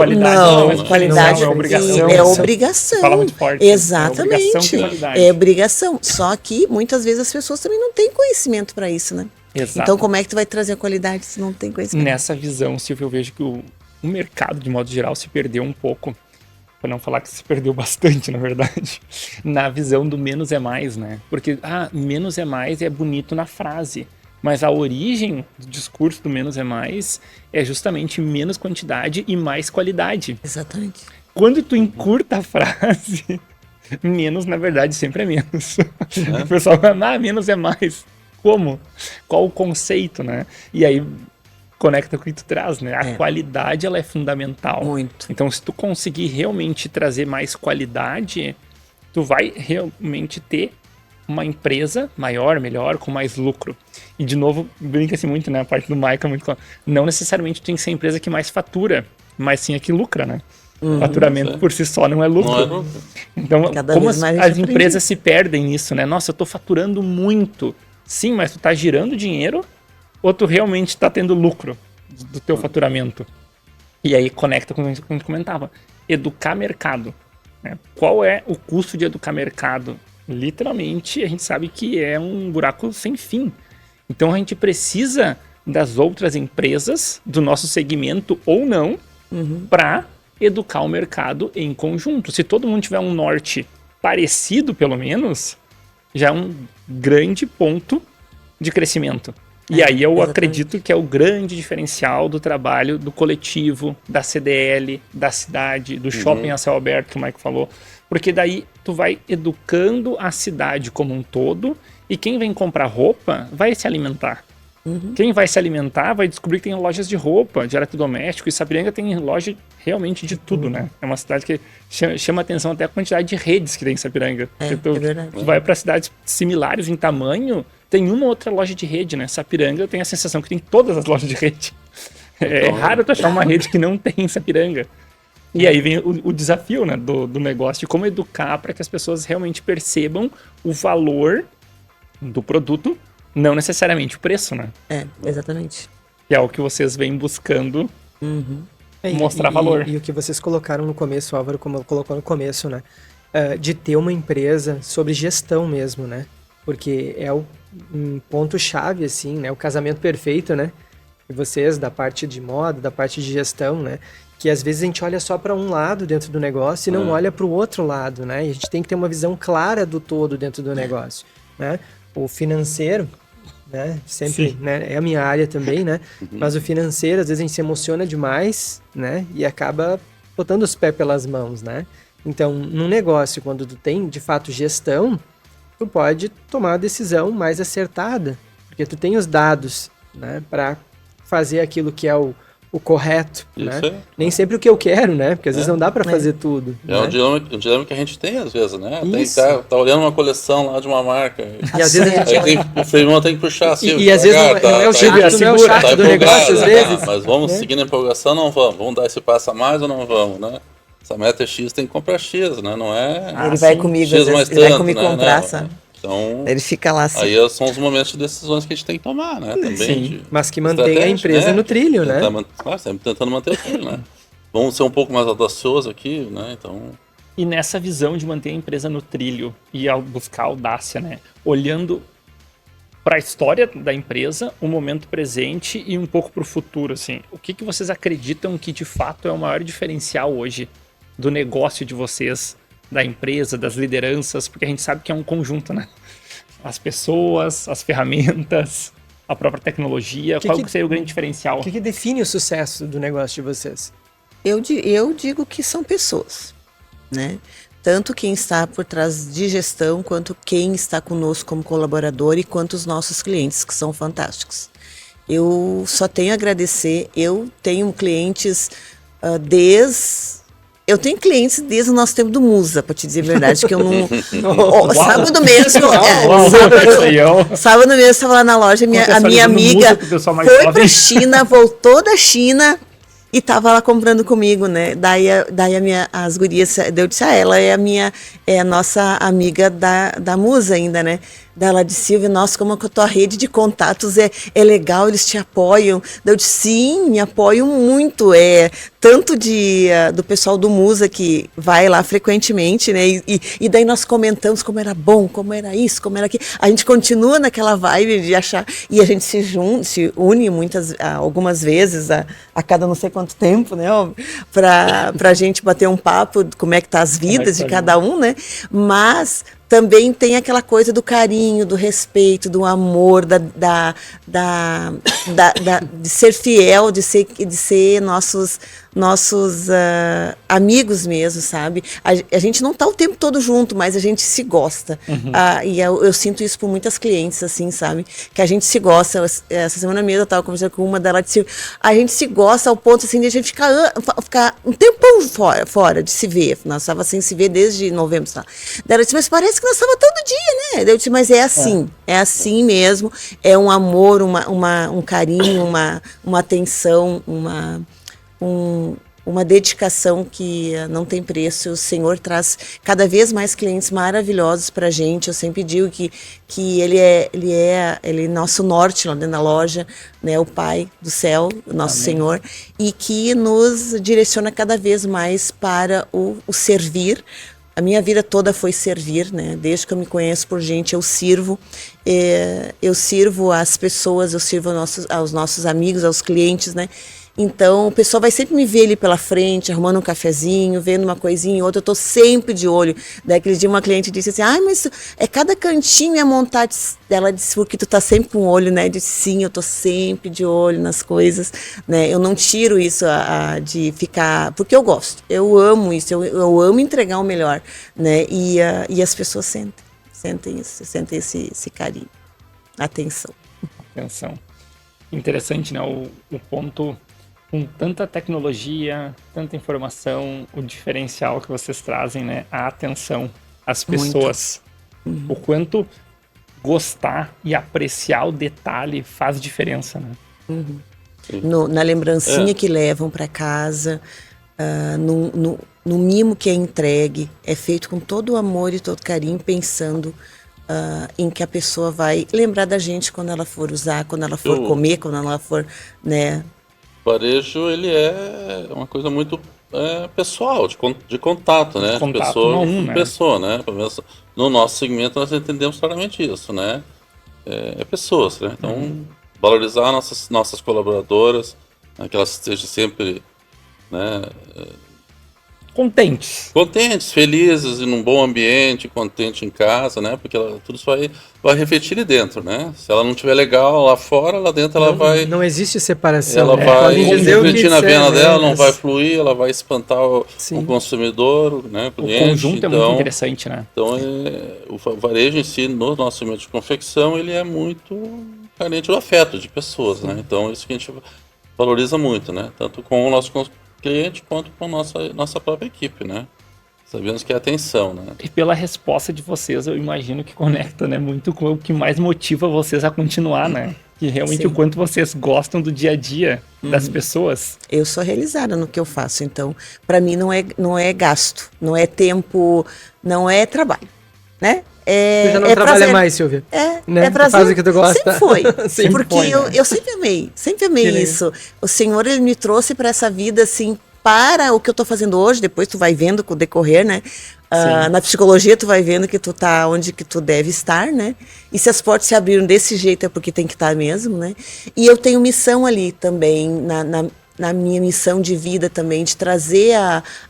[SPEAKER 4] qualidade
[SPEAKER 1] não, é obrigação.
[SPEAKER 4] É obrigação.
[SPEAKER 1] Fala muito forte.
[SPEAKER 4] Exatamente.
[SPEAKER 1] É obrigação,
[SPEAKER 4] é obrigação. Só que muitas vezes as pessoas também não têm conhecimento para isso, né?
[SPEAKER 1] Exato.
[SPEAKER 4] Então como é que tu vai trazer a qualidade se não tem conhecimento?
[SPEAKER 1] Nessa visão, Silvia, eu vejo que o mercado, de modo geral, se perdeu um pouco. Para não falar que se perdeu bastante, na verdade. Na visão do menos é mais, né? Porque, menos é mais é bonito na frase. Mas a origem do discurso do menos é mais é justamente menos quantidade e mais qualidade.
[SPEAKER 4] Exatamente.
[SPEAKER 1] Quando tu encurta a frase, menos, na verdade, sempre é menos. O pessoal fala, menos é mais. Como? Qual o conceito, né? E aí conecta com o que tu traz, né? A qualidade, ela é fundamental.
[SPEAKER 4] Muito.
[SPEAKER 1] Então, se tu conseguir realmente trazer mais qualidade, tu vai realmente ter uma empresa maior, melhor, com mais lucro. E, de novo, brinca-se muito, né? A parte do Michael, muito não necessariamente tem que ser a empresa que mais fatura, mas sim a que lucra, né? Faturamento por si só não é lucro.
[SPEAKER 2] Não é lucro.
[SPEAKER 1] Então,
[SPEAKER 4] Cada
[SPEAKER 1] como
[SPEAKER 4] vez mais a
[SPEAKER 1] as
[SPEAKER 4] gente
[SPEAKER 1] empresas se perdem nisso, né? Nossa, eu tô faturando muito. Sim, mas tu tá girando dinheiro ou tu realmente tá tendo lucro do teu faturamento? E aí conecta com o que a gente comentava. Educar mercado, né? Qual é o custo de educar mercado? Literalmente, a gente sabe que é um buraco sem fim. Então, a gente precisa das outras empresas, do nosso segmento ou não, para educar o mercado em conjunto. Se todo mundo tiver um norte parecido, pelo menos, já é um grande ponto de crescimento. E aí eu acredito que é o grande diferencial do trabalho do coletivo, da CDL, da cidade, do shopping a céu aberto, que o Mike falou. Porque daí tu vai educando a cidade como um todo e quem vem comprar roupa vai se alimentar. Quem vai se alimentar vai descobrir que tem lojas de roupa, de eletrodoméstico, e Sapiranga tem loja realmente de tudo, né? É uma cidade que chama atenção até a quantidade de redes que tem em Sapiranga.
[SPEAKER 4] É verdade.
[SPEAKER 1] Tu vai para cidades similares em tamanho, tem uma outra loja de rede, né? Sapiranga, eu tenho a sensação que tem todas as lojas de rede. É raro tu achar uma rede que não tem em Sapiranga. E aí vem o desafio, né, do negócio, de como educar para que as pessoas realmente percebam o valor do produto, não necessariamente o preço, né?
[SPEAKER 4] Exatamente.
[SPEAKER 1] Que é o que vocês vêm buscando mostrar valor.
[SPEAKER 3] E o que vocês colocaram no começo, o Álvaro colocou no começo, né? De ter uma empresa sobre gestão mesmo, né? Porque é um ponto-chave, assim, né? O casamento perfeito, né? E vocês, da parte de moda, da parte de gestão, né? Que às vezes a gente olha só para um lado dentro do negócio e não olha para o outro lado, né? E a gente tem que ter uma visão clara do todo dentro do negócio, né? O financeiro, né? Sempre, né? É a minha área também, né? Mas o financeiro, às vezes a gente se emociona demais, né? E acaba botando os pés pelas mãos, né? Então, num negócio, quando tu tem, de fato, gestão, tu pode tomar a decisão mais acertada, porque tu tem os dados, né? Para fazer aquilo que é o correto, né? Nem sempre o que eu quero, né? Porque às vezes não dá para fazer tudo.
[SPEAKER 2] É
[SPEAKER 3] né?
[SPEAKER 2] um dilema que a gente tem às vezes, né? Tem que tá olhando uma coleção lá de uma marca.
[SPEAKER 3] E às vezes a gente...
[SPEAKER 2] o freirão tem que puxar assim.
[SPEAKER 3] E às vezes não é o chato do negócio, às vezes.
[SPEAKER 2] Mas vamos seguir na empolgação, não vamos. Vamos dar esse passo a mais ou não vamos, né? Essa meta é X, tem que comprar X, né? Não é...
[SPEAKER 4] Ele vai comigo,
[SPEAKER 2] X mais
[SPEAKER 4] ele vai
[SPEAKER 2] tanto,
[SPEAKER 4] comigo
[SPEAKER 2] né?
[SPEAKER 4] comprar,
[SPEAKER 2] Não,
[SPEAKER 4] sabe?
[SPEAKER 2] Então,
[SPEAKER 4] ele fica lá assim.
[SPEAKER 2] Aí são os momentos de decisões que a gente tem que tomar, né? Também
[SPEAKER 3] mas que mantém a empresa no trilho, né?
[SPEAKER 2] Sempre tentando manter o trilho, né? Vamos ser um pouco mais audaciosos aqui, né? Então...
[SPEAKER 1] E nessa visão de manter a empresa no trilho e ao buscar audácia, né? Olhando para a história da empresa, o momento presente e um pouco para o futuro, assim. O que vocês acreditam que de fato é o maior diferencial hoje do negócio de vocês, da empresa, das lideranças? Porque a gente sabe que é um conjunto, né? As pessoas, as ferramentas, a própria tecnologia. Qual seria o grande diferencial?
[SPEAKER 3] O que define o sucesso do negócio de vocês?
[SPEAKER 4] Eu digo que são pessoas, né? tanto quem está por trás de gestão, quanto quem está conosco como colaborador e quanto os nossos clientes, que são fantásticos. Eu só tenho a agradecer. Eu tenho clientes Eu tenho clientes desde o nosso tempo do Musa, para te dizer a verdade, que eu não... Sábado mesmo... sábado mesmo eu estava lá na loja, a minha amiga foi para a China, voltou da China e estava lá comprando comigo, né? Daí as gurias, eu disse, ela é a nossa amiga da Musa ainda, né? Daí ela disse, Silvia, nossa, como que a tua rede de contatos é legal, eles te apoiam. Daí eu disse, sim, me apoiam muito, tanto do pessoal do Musa que vai lá frequentemente, né? E daí nós comentamos como era bom, como era isso, como era aquilo. A gente continua naquela vibe de achar, e a gente se une algumas vezes, a cada não sei quanto tempo, né? Pra gente bater um papo, como é que tá as vidas de cada um, né? Mas também tem aquela coisa do carinho, do respeito, do amor, de ser fiel, de ser nossos amigos mesmo, sabe? A gente não tá o tempo todo junto, mas a gente se gosta. E eu sinto isso por muitas clientes, assim, sabe? Que a gente se gosta. Essa semana mesmo eu tava conversando com uma dela, disse, a gente se gosta ao ponto, assim, de a gente ficar um tempão fora de se ver. Nós estávamos sem se ver desde novembro, tá? Daí ela disse, mas parece que nós estávamos todo dia, né? Daí eu disse, mas é assim mesmo. É um amor, um carinho, uma atenção, uma dedicação que não tem preço. O Senhor traz cada vez mais clientes maravilhosos para a gente. Eu sempre digo que ele é nosso norte lá dentro da loja, né? O Pai do céu, o nosso Amém. Senhor, e que nos direciona cada vez mais para o servir. A minha vida toda foi servir, né? Desde que eu me conheço por gente, eu sirvo as pessoas, eu sirvo aos nossos amigos, aos clientes, né? Então, o pessoal vai sempre me ver ali pela frente, arrumando um cafezinho, vendo uma coisinha, outra, eu tô sempre de olho. Daquele dia uma cliente disse assim, mas cada cantinho é montado. Ela disse, porque tu tá sempre com o olho, né? Eu disse, sim, eu tô sempre de olho nas coisas, né? Eu não tiro isso de ficar, porque eu gosto, eu amo isso, eu amo entregar o melhor, né? E as pessoas sentem isso, sentem esse carinho, atenção.
[SPEAKER 1] Interessante, né? O ponto... Com tanta tecnologia, tanta informação, o diferencial que vocês trazem, né? A atenção às pessoas. O quanto gostar e apreciar o detalhe faz diferença, né?
[SPEAKER 4] Na lembrancinha que levam para casa, no mimo que é entregue, é feito com todo o amor e todo carinho, pensando em que a pessoa vai lembrar da gente quando ela for usar, quando ela for comer, quando ela for, né?
[SPEAKER 2] O varejo, ele é uma coisa muito pessoal, de contato, né? De pessoa com pessoa, né? Pelo menos no nosso segmento nós entendemos claramente isso, né? É pessoas, né? Então, valorizar nossas colaboradoras, que elas estejam sempre, né? Contentes, felizes, em um bom ambiente, contente em casa, né? Porque tudo isso vai refletir ali dentro, né? Se ela não estiver legal lá fora, lá dentro ela vai...
[SPEAKER 3] Não existe separação.
[SPEAKER 2] Ela vai refletir na venda dela, não vai fluir, ela vai espantar o consumidor, né? O cliente.
[SPEAKER 1] O conjunto é muito interessante, né?
[SPEAKER 2] Então, o varejo em si, no nosso segmento de confecção, ele é muito carente do afeto de pessoas, né? Então, isso que a gente valoriza muito, né? Tanto com o nosso cliente quanto com a nossa própria equipe, né? Sabemos que é atenção, né?
[SPEAKER 1] E pela resposta de vocês, eu imagino que conecta, né? Muito com o que mais motiva vocês a continuar, né? Que realmente o quanto vocês gostam do dia a dia das pessoas.
[SPEAKER 4] Eu sou realizada no que eu faço, então, para mim não é gasto, não é tempo, não é trabalho, né?
[SPEAKER 3] Você já não trabalha mais, Silvia?
[SPEAKER 4] Né? É prazer.
[SPEAKER 3] Faz o que tu gosta.
[SPEAKER 4] Sempre foi. Porque eu sempre amei isso. O Senhor, ele me trouxe para essa vida, assim, para o que eu tô fazendo hoje. Depois tu vai vendo com o decorrer, né? Na psicologia tu vai vendo que tu tá onde que tu deve estar, né? E se as portas se abriram desse jeito é porque tem que estar mesmo, né? E eu tenho missão ali também, na minha missão de vida também, de trazer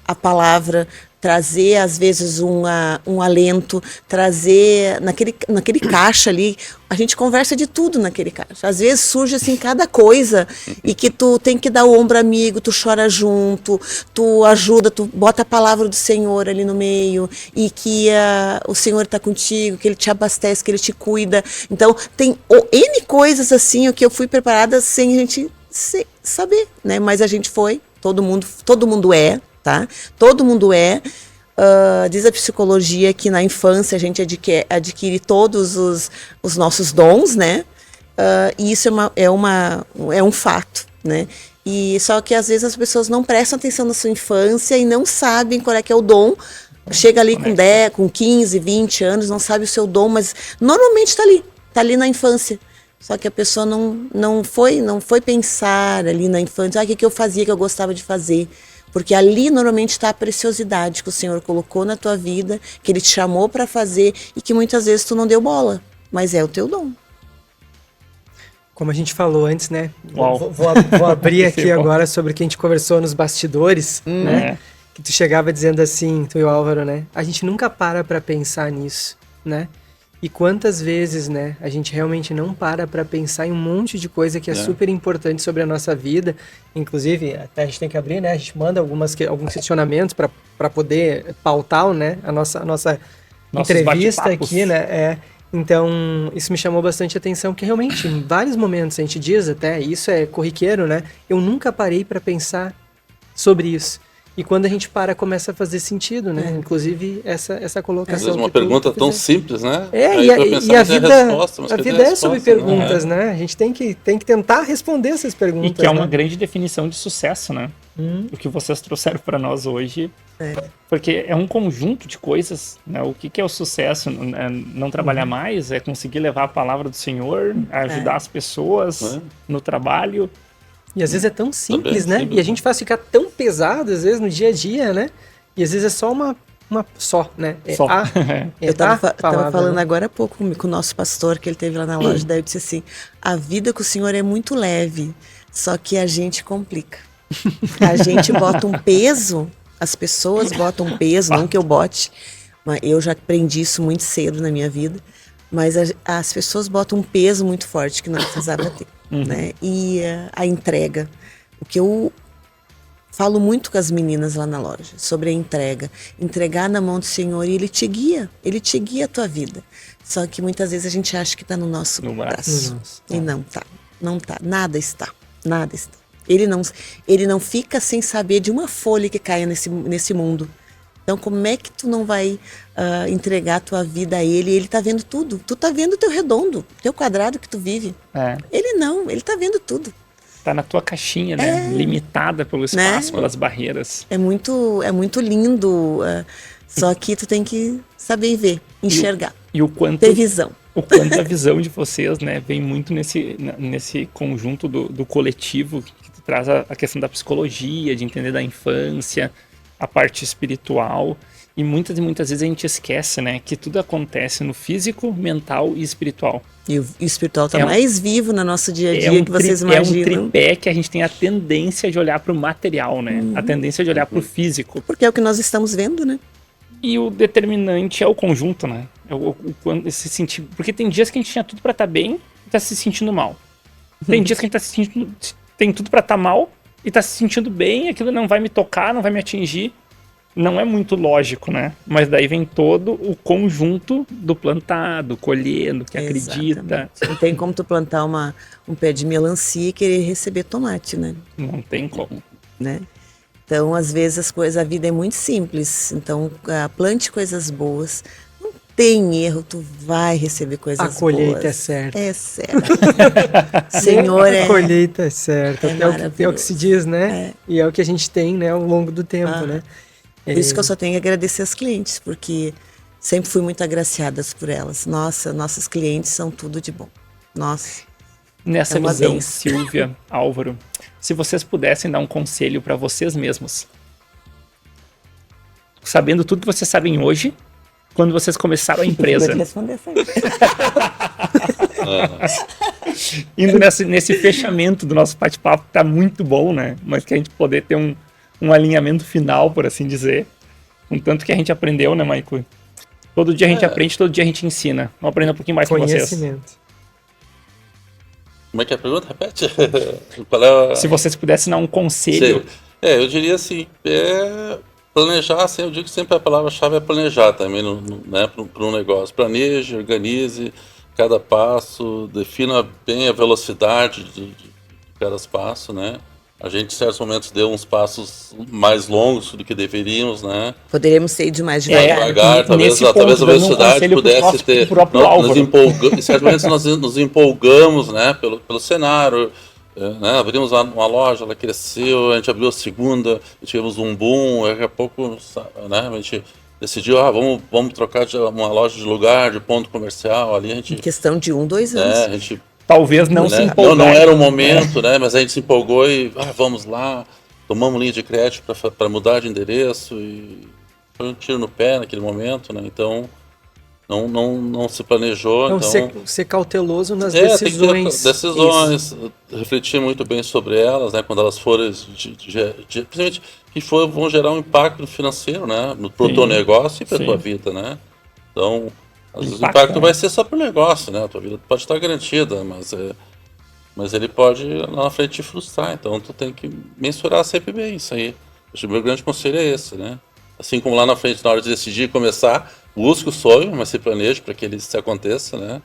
[SPEAKER 4] a palavra trazer às vezes um alento, trazer naquele caixa ali, a gente conversa de tudo naquele caixa. Às vezes surge assim cada coisa e que tu tem que dar o ombro amigo, tu chora junto, tu ajuda, tu bota a palavra do Senhor ali no meio e que o Senhor está contigo, que Ele te abastece, que Ele te cuida. Então tem N coisas assim que eu fui preparada sem a gente saber, né? Mas a gente foi, todo mundo é, tá? Todo mundo é. Diz a psicologia que na infância a gente adquire todos os nossos dons, né? E isso é um fato, né? E só que às vezes as pessoas não prestam atenção na sua infância e não sabem qual é que é o dom. Chega ali com 10, com 15, 20 anos, não sabe o seu dom, mas normalmente tá ali na infância. Só que a pessoa não foi pensar ali na infância, o que eu fazia, que eu gostava de fazer. Porque ali normalmente está a preciosidade que o Senhor colocou na tua vida, que Ele te chamou para fazer e que muitas vezes tu não deu bola, mas é o teu dom.
[SPEAKER 3] Como a gente falou antes, né?
[SPEAKER 1] Uau.
[SPEAKER 3] Vou abrir aqui agora sobre o que a gente conversou nos bastidores, né? Que tu chegava dizendo assim, tu e o Álvaro, né? A gente nunca para pensar nisso, né? E quantas vezes, né, a gente realmente não para pensar em um monte de coisa que é super importante sobre a nossa vida. Inclusive, até a gente tem que abrir, né? A gente manda alguns questionamentos para poder pautar, né, a nossa entrevista aqui, né? Então, isso me chamou bastante atenção, porque realmente, em vários momentos, a gente diz até, isso é corriqueiro, né? Eu nunca parei para pensar sobre isso. E quando a gente começa a fazer sentido, né? Inclusive, essa colocação.
[SPEAKER 2] Às vezes uma pergunta tão simples, né?
[SPEAKER 3] E a vida é sobre perguntas, né? A gente tem que tentar responder essas perguntas.
[SPEAKER 1] E que é uma grande definição de sucesso, né? O que vocês trouxeram para nós hoje. Porque é um conjunto de coisas, né? O que é o sucesso? Não trabalhar mais, é conseguir levar a palavra do Senhor, ajudar as pessoas no trabalho.
[SPEAKER 3] E às vezes é tão simples, né? Simples, e a gente faz ficar tão pesado, às vezes, no dia a dia, né? E às vezes é só né?
[SPEAKER 4] Eu tava falando agora há pouco com o nosso pastor, que ele teve lá na loja, daí eu disse assim, a vida com o Senhor é muito leve, só que a gente complica. A gente bota um peso, as pessoas botam um peso, não que eu bote, mas eu já aprendi isso muito cedo na minha vida, mas as pessoas botam um peso muito forte que não precisava ter. Né? E a entrega, o que eu falo muito com as meninas lá na loja sobre a entregar na mão do Senhor e Ele te guia a tua vida, só que muitas vezes a gente acha que está no nosso braço e não tá, nada está. Ele não fica sem saber de uma folha que caia nesse mundo. Então, como é que tu não vai entregar a tua vida a Ele? Ele tá vendo tudo. Tu tá vendo o teu redondo, teu quadrado que tu vive. Ele não, Ele tá vendo tudo.
[SPEAKER 1] Tá na tua caixinha, né? Limitada pelo espaço, pelas barreiras.
[SPEAKER 4] É muito lindo, só que tu tem que saber ver, enxergar, ter visão.
[SPEAKER 1] O quanto a visão de vocês, né, vem muito nesse conjunto do coletivo, que tu traz a questão da psicologia, de entender da infância, a parte espiritual, e muitas vezes a gente esquece, né, que tudo acontece no físico, mental e espiritual.
[SPEAKER 4] E o espiritual está mais vivo no nosso dia a dia que vocês imaginam.
[SPEAKER 1] É um tripé que a gente tem a tendência de olhar para o material, né, a tendência de olhar para o físico.
[SPEAKER 4] Porque é o que nós estamos vendo, né?
[SPEAKER 1] E o determinante é o conjunto, né, esse sentir, porque tem dias que a gente tinha tudo para estar bem e tá se sentindo mal. Tem dias que a gente tá se sentindo, tem tudo para estar mal e tá se sentindo bem, aquilo não vai me tocar, não vai me atingir. Não é muito lógico, né? Mas daí vem todo o conjunto do plantado, colhendo, que acredita.
[SPEAKER 4] Não tem como tu plantar um pé de melancia e querer receber tomate, né?
[SPEAKER 1] Não tem como.
[SPEAKER 4] Né? Então, às vezes, a vida é muito simples. Então, plante coisas boas. Não tem erro, tu vai receber coisas boas.
[SPEAKER 3] A colheita é certa.
[SPEAKER 4] É certa. Senhor,
[SPEAKER 3] a colheita é certa. É o que se diz, né?
[SPEAKER 4] É.
[SPEAKER 3] E é o que a gente tem, né, ao longo do tempo, né?
[SPEAKER 4] Por isso que eu só tenho que agradecer as clientes, porque sempre fui muito agraciada por elas. Nossa, nossas clientes são tudo de bom. Nossa.
[SPEAKER 1] Nessa visão, Silvia, Álvaro, se vocês pudessem dar um conselho para vocês mesmos, sabendo tudo que vocês sabem hoje, quando vocês começaram a empresa. Indo nesse fechamento do nosso bate-papo, que tá muito bom, né? Mas que a gente poder ter um alinhamento final, por assim dizer. Um tanto que a gente aprendeu, né, Maico? Todo dia a gente aprende, todo dia a gente ensina. Vamos aprender um pouquinho mais com vocês.
[SPEAKER 3] Conhecimento.
[SPEAKER 2] Como é que é a pergunta? Repete. Qual é a...
[SPEAKER 1] Se vocês pudessem dar um conselho...
[SPEAKER 2] Eu diria assim, planejar, assim, eu digo que sempre a palavra-chave é planejar também, né, para um negócio. Planeje, organize cada passo, defina bem a velocidade de cada passo, né? A gente, em certos momentos, deu uns passos mais longos do que deveríamos, né?
[SPEAKER 4] Poderíamos ter ido mais
[SPEAKER 2] Mais
[SPEAKER 4] devagar.
[SPEAKER 2] devagar, talvez a velocidade pudesse ter... Em certos momentos nós nos empolgamos, né, pelo cenário, né, abrimos uma loja, ela cresceu, a gente abriu a segunda, tivemos um boom, daqui a pouco, né, a gente decidiu, vamos trocar uma loja de lugar, de ponto comercial, ali a gente...
[SPEAKER 4] Em questão de 1, 2 anos.
[SPEAKER 2] A gente...
[SPEAKER 1] Talvez não se empolgar.
[SPEAKER 2] Não era o momento, né? Mas a gente se empolgou e vamos lá, tomamos linha de crédito para mudar de endereço e foi um tiro no pé naquele momento, né? Então não se planejou.
[SPEAKER 3] Então, ser cauteloso nas
[SPEAKER 2] tem
[SPEAKER 3] decisões.
[SPEAKER 2] que ter decisões, refletir muito bem sobre elas, né? Quando elas forem, principalmente que vão gerar um impacto financeiro, né? Para o teu negócio e para a tua vida, né? Então às vezes o impacto vai ser só para o negócio, né? A tua vida pode estar garantida, mas ele pode lá na frente te frustrar. Então tu tem que mensurar sempre bem isso aí. Acho que o meu grande conselho é esse, né? Assim como lá na frente, na hora de decidir começar, busque o sonho, mas se planeje para que ele se aconteça, né?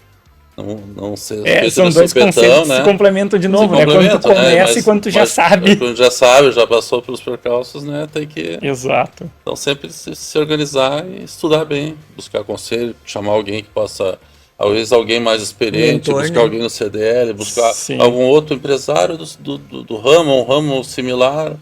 [SPEAKER 2] Não ser
[SPEAKER 1] são dois conceitos que se complementam de novo, né? Quando tu começa e quando tu já sabe.
[SPEAKER 2] Quando já sabe, já passou pelos percalços, né? Tem que...
[SPEAKER 1] Exato.
[SPEAKER 2] Então sempre se organizar e estudar bem, buscar conselho, chamar alguém que possa, talvez alguém mais experiente,
[SPEAKER 4] mentor,
[SPEAKER 2] buscar
[SPEAKER 4] né?
[SPEAKER 2] alguém no CDL, buscar algum outro empresário do ramo, um ramo similar.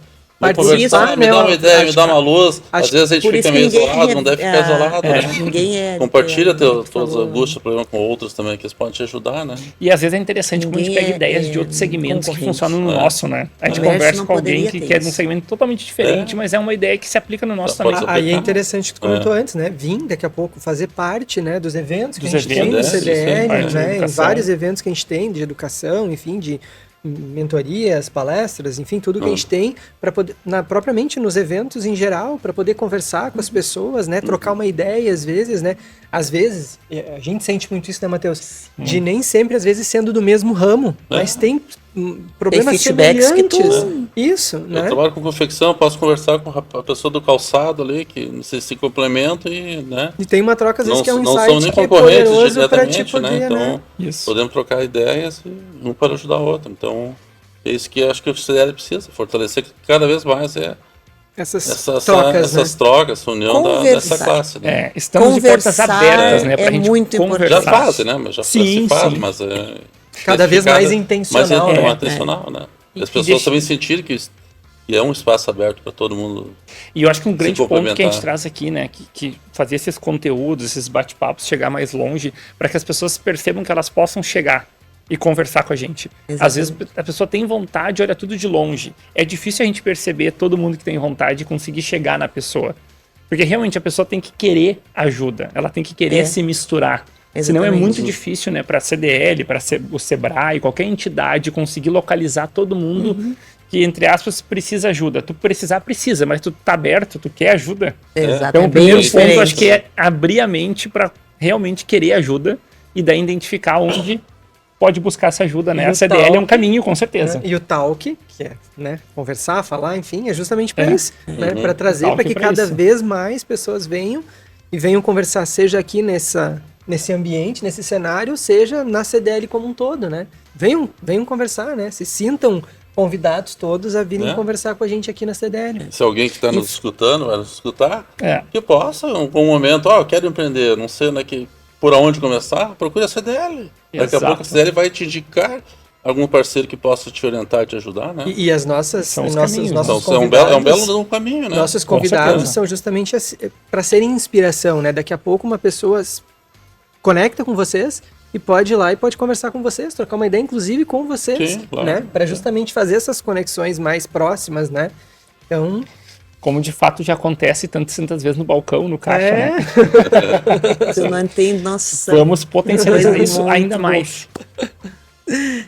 [SPEAKER 2] Conversar, me dá uma ideia, me dá uma luz. Às vezes a gente fica meio isolado, não deve ficar isolado, né?
[SPEAKER 4] Ninguém
[SPEAKER 2] Compartilha tuas angústias, problemas com outros também, que eles podem te ajudar, né?
[SPEAKER 1] E às vezes é interessante como a gente pega ideias de outros segmentos que funcionam no nosso, né? A gente conversa com alguém que é de um segmento totalmente diferente, mas é uma ideia que se aplica no nosso também.
[SPEAKER 3] Aí é interessante o que tu comentou antes, né? Vim daqui a pouco fazer parte, né, dos eventos que a gente tem no CDL, né? Em vários eventos que a gente tem de educação, enfim, de mentorias, palestras, enfim, tudo que a gente tem para poder, propriamente nos eventos em geral, para poder conversar com as pessoas, né, trocar uma ideia às vezes, né, às vezes, a gente sente muito isso, né, Matheus, de nem sempre às vezes sendo do mesmo ramo, mas tem problemas semelhantes, isso, né?
[SPEAKER 2] Eu trabalho com confecção, posso conversar com a pessoa do calçado ali, que se complementam e, né?
[SPEAKER 3] E tem uma troca às vezes que é um
[SPEAKER 2] não
[SPEAKER 3] insight
[SPEAKER 2] são nem
[SPEAKER 3] que é
[SPEAKER 2] concorrentes
[SPEAKER 3] poderoso para te
[SPEAKER 2] diretamente,
[SPEAKER 3] poder,
[SPEAKER 2] né? Então,
[SPEAKER 3] né?
[SPEAKER 2] podemos trocar ideias e um para ajudar o outro. Então, é isso que acho que o CDL precisa, fortalecer cada vez mais
[SPEAKER 3] essas trocas,
[SPEAKER 2] essa união dessa classe, né?
[SPEAKER 1] Estamos de portas abertas, né? Pra gente
[SPEAKER 4] muito
[SPEAKER 1] conversar.
[SPEAKER 2] Já fazem, né? Mas já se faz, mas
[SPEAKER 3] cada vez mais intencional.
[SPEAKER 2] Mais intencional, né? E as pessoas também sentirem que é um espaço aberto para todo mundo.
[SPEAKER 1] E eu acho que um grande ponto que a gente traz aqui, né? Que fazer esses conteúdos, esses bate-papos chegar mais longe, para que as pessoas percebam que elas possam chegar e conversar com a gente. Exatamente. Às vezes a pessoa tem vontade, olha tudo de longe. É difícil a gente perceber todo mundo que tem vontade e conseguir chegar na pessoa. Porque realmente a pessoa tem que querer ajuda, ela tem que querer se misturar. Exatamente. Senão é muito difícil, né, para a CDL, para o Sebrae, qualquer entidade conseguir localizar todo mundo que, entre aspas, precisa ajuda. Tu precisa, mas tu tá aberto, tu quer ajuda.
[SPEAKER 4] Exatamente.
[SPEAKER 1] Então o primeiro ponto, acho que é abrir a mente para realmente querer ajuda e daí identificar onde pode buscar essa ajuda, né? A CDL é um caminho, com certeza.
[SPEAKER 3] E o talk, que é, né, conversar, falar, enfim, é justamente para isso, né? Para trazer para que cada vez mais pessoas venham conversar, seja aqui nesse ambiente, nesse cenário, seja na CDL como um todo, né? Venham conversar, né? Se sintam convidados todos a virem conversar com a gente aqui na CDL.
[SPEAKER 2] Se alguém que está nos escutando vai nos escutar, que possa, em algum momento, eu quero empreender, não sei por onde começar, procure a CDL. Daqui a pouco a CDL vai te indicar algum parceiro que possa te orientar, te ajudar, né?
[SPEAKER 3] E as nossos convidados...
[SPEAKER 2] É um belo caminho, né?
[SPEAKER 3] Nossos convidados são justamente para serem inspiração, né? Daqui a pouco uma pessoa conecta com vocês e pode ir lá e pode conversar com vocês, trocar uma ideia, inclusive com vocês,
[SPEAKER 2] sim, claro,
[SPEAKER 3] né? Para justamente fazer essas conexões mais próximas, né? Então...
[SPEAKER 1] Como de fato já acontece tantas vezes no balcão, no caixa, né?
[SPEAKER 4] Tu não tem noção.
[SPEAKER 1] Vamos potencializar isso ainda mais.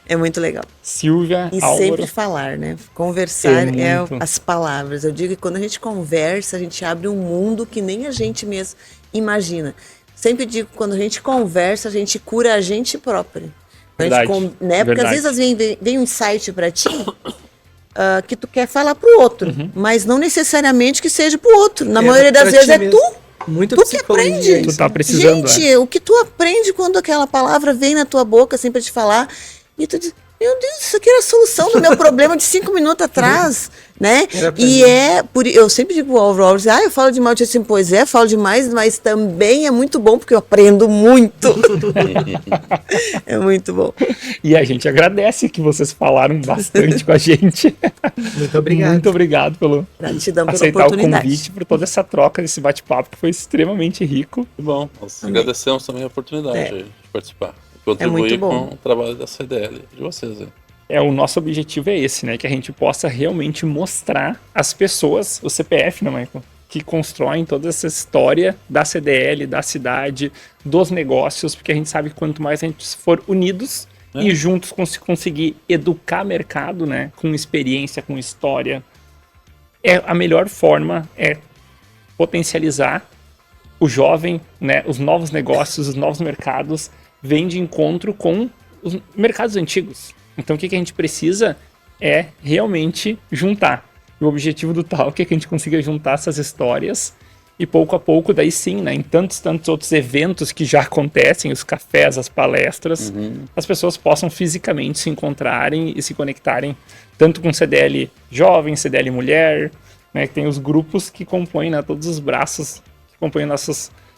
[SPEAKER 4] É muito legal.
[SPEAKER 1] Silvia
[SPEAKER 4] E
[SPEAKER 1] Álvaro.
[SPEAKER 4] sempre falar, né? Conversar
[SPEAKER 1] É muito.
[SPEAKER 4] as palavras. Eu digo que quando a gente conversa, a gente abre um mundo que nem a gente mesmo imagina. Sempre digo que quando a gente conversa, a gente cura a gente própria.
[SPEAKER 1] Verdade,
[SPEAKER 4] Né? Porque
[SPEAKER 1] verdade.
[SPEAKER 4] às vezes vem um insight para ti que tu quer falar pro outro,
[SPEAKER 1] Uhum.
[SPEAKER 4] mas não necessariamente que seja pro outro. Na
[SPEAKER 3] Era
[SPEAKER 4] maioria das
[SPEAKER 3] pra
[SPEAKER 4] vezes
[SPEAKER 3] ti
[SPEAKER 4] é
[SPEAKER 3] mesmo.
[SPEAKER 4] tu.
[SPEAKER 3] Muito
[SPEAKER 4] Tu que
[SPEAKER 3] psicologia
[SPEAKER 4] aprende.
[SPEAKER 3] isso.
[SPEAKER 1] Tu tá precisando,
[SPEAKER 4] Gente, o que tu aprende quando aquela palavra vem na tua boca assim pra te falar e tu diz, meu Deus, isso aqui era a solução do meu problema de 5 minutos atrás, né?
[SPEAKER 3] Era pra
[SPEAKER 4] E
[SPEAKER 3] mim.
[SPEAKER 4] eu sempre digo ao Robert, eu falo demais, eu disse assim, pois é, falo demais, mas também é muito bom porque eu aprendo muito. É muito bom.
[SPEAKER 1] E a gente agradece que vocês falaram bastante com a gente.
[SPEAKER 3] Muito obrigado.
[SPEAKER 1] Muito obrigado pelo
[SPEAKER 4] Gratidão pela
[SPEAKER 1] aceitar o
[SPEAKER 4] oportunidade.
[SPEAKER 1] convite, por toda essa troca, esse bate-papo que foi extremamente rico.
[SPEAKER 2] Que bom. Nós
[SPEAKER 4] Também.
[SPEAKER 2] agradecemos também a oportunidade
[SPEAKER 4] É.
[SPEAKER 2] de participar. Contribuir
[SPEAKER 4] muito bom.
[SPEAKER 2] com o trabalho da CDL de vocês. Hein?
[SPEAKER 1] O nosso objetivo é esse, né? Que a gente possa realmente mostrar às pessoas, o CPF, né, Michael? Que constroem toda essa história da CDL, da cidade, dos negócios, porque a gente sabe que quanto mais a gente for unidos e juntos conseguir educar mercado, né? Com experiência, com história, a melhor forma é potencializar o jovem, né? Os novos negócios, os novos mercados, vêm de encontro com os mercados antigos. Então o que a gente precisa é realmente juntar. E o objetivo do Talk é que a gente consiga juntar essas histórias e pouco a pouco, daí sim, né, em tantos outros eventos que já acontecem, os cafés, as palestras, as pessoas possam fisicamente se encontrarem e se conectarem tanto com CDL jovem, CDL mulher, né, que tem os grupos que compõem, né, todos os braços que compõem a nossa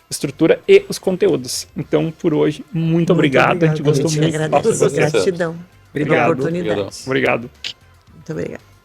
[SPEAKER 1] estrutura e os conteúdos. Então, por hoje, muito obrigado. A gente
[SPEAKER 3] obrigado.
[SPEAKER 1] gostou
[SPEAKER 4] A gente
[SPEAKER 1] muito do papo com
[SPEAKER 4] agradece.
[SPEAKER 1] vocês.
[SPEAKER 4] Gratidão pela
[SPEAKER 1] Obrigado.
[SPEAKER 4] oportunidade.
[SPEAKER 1] Obrigado.
[SPEAKER 4] Muito obrigada.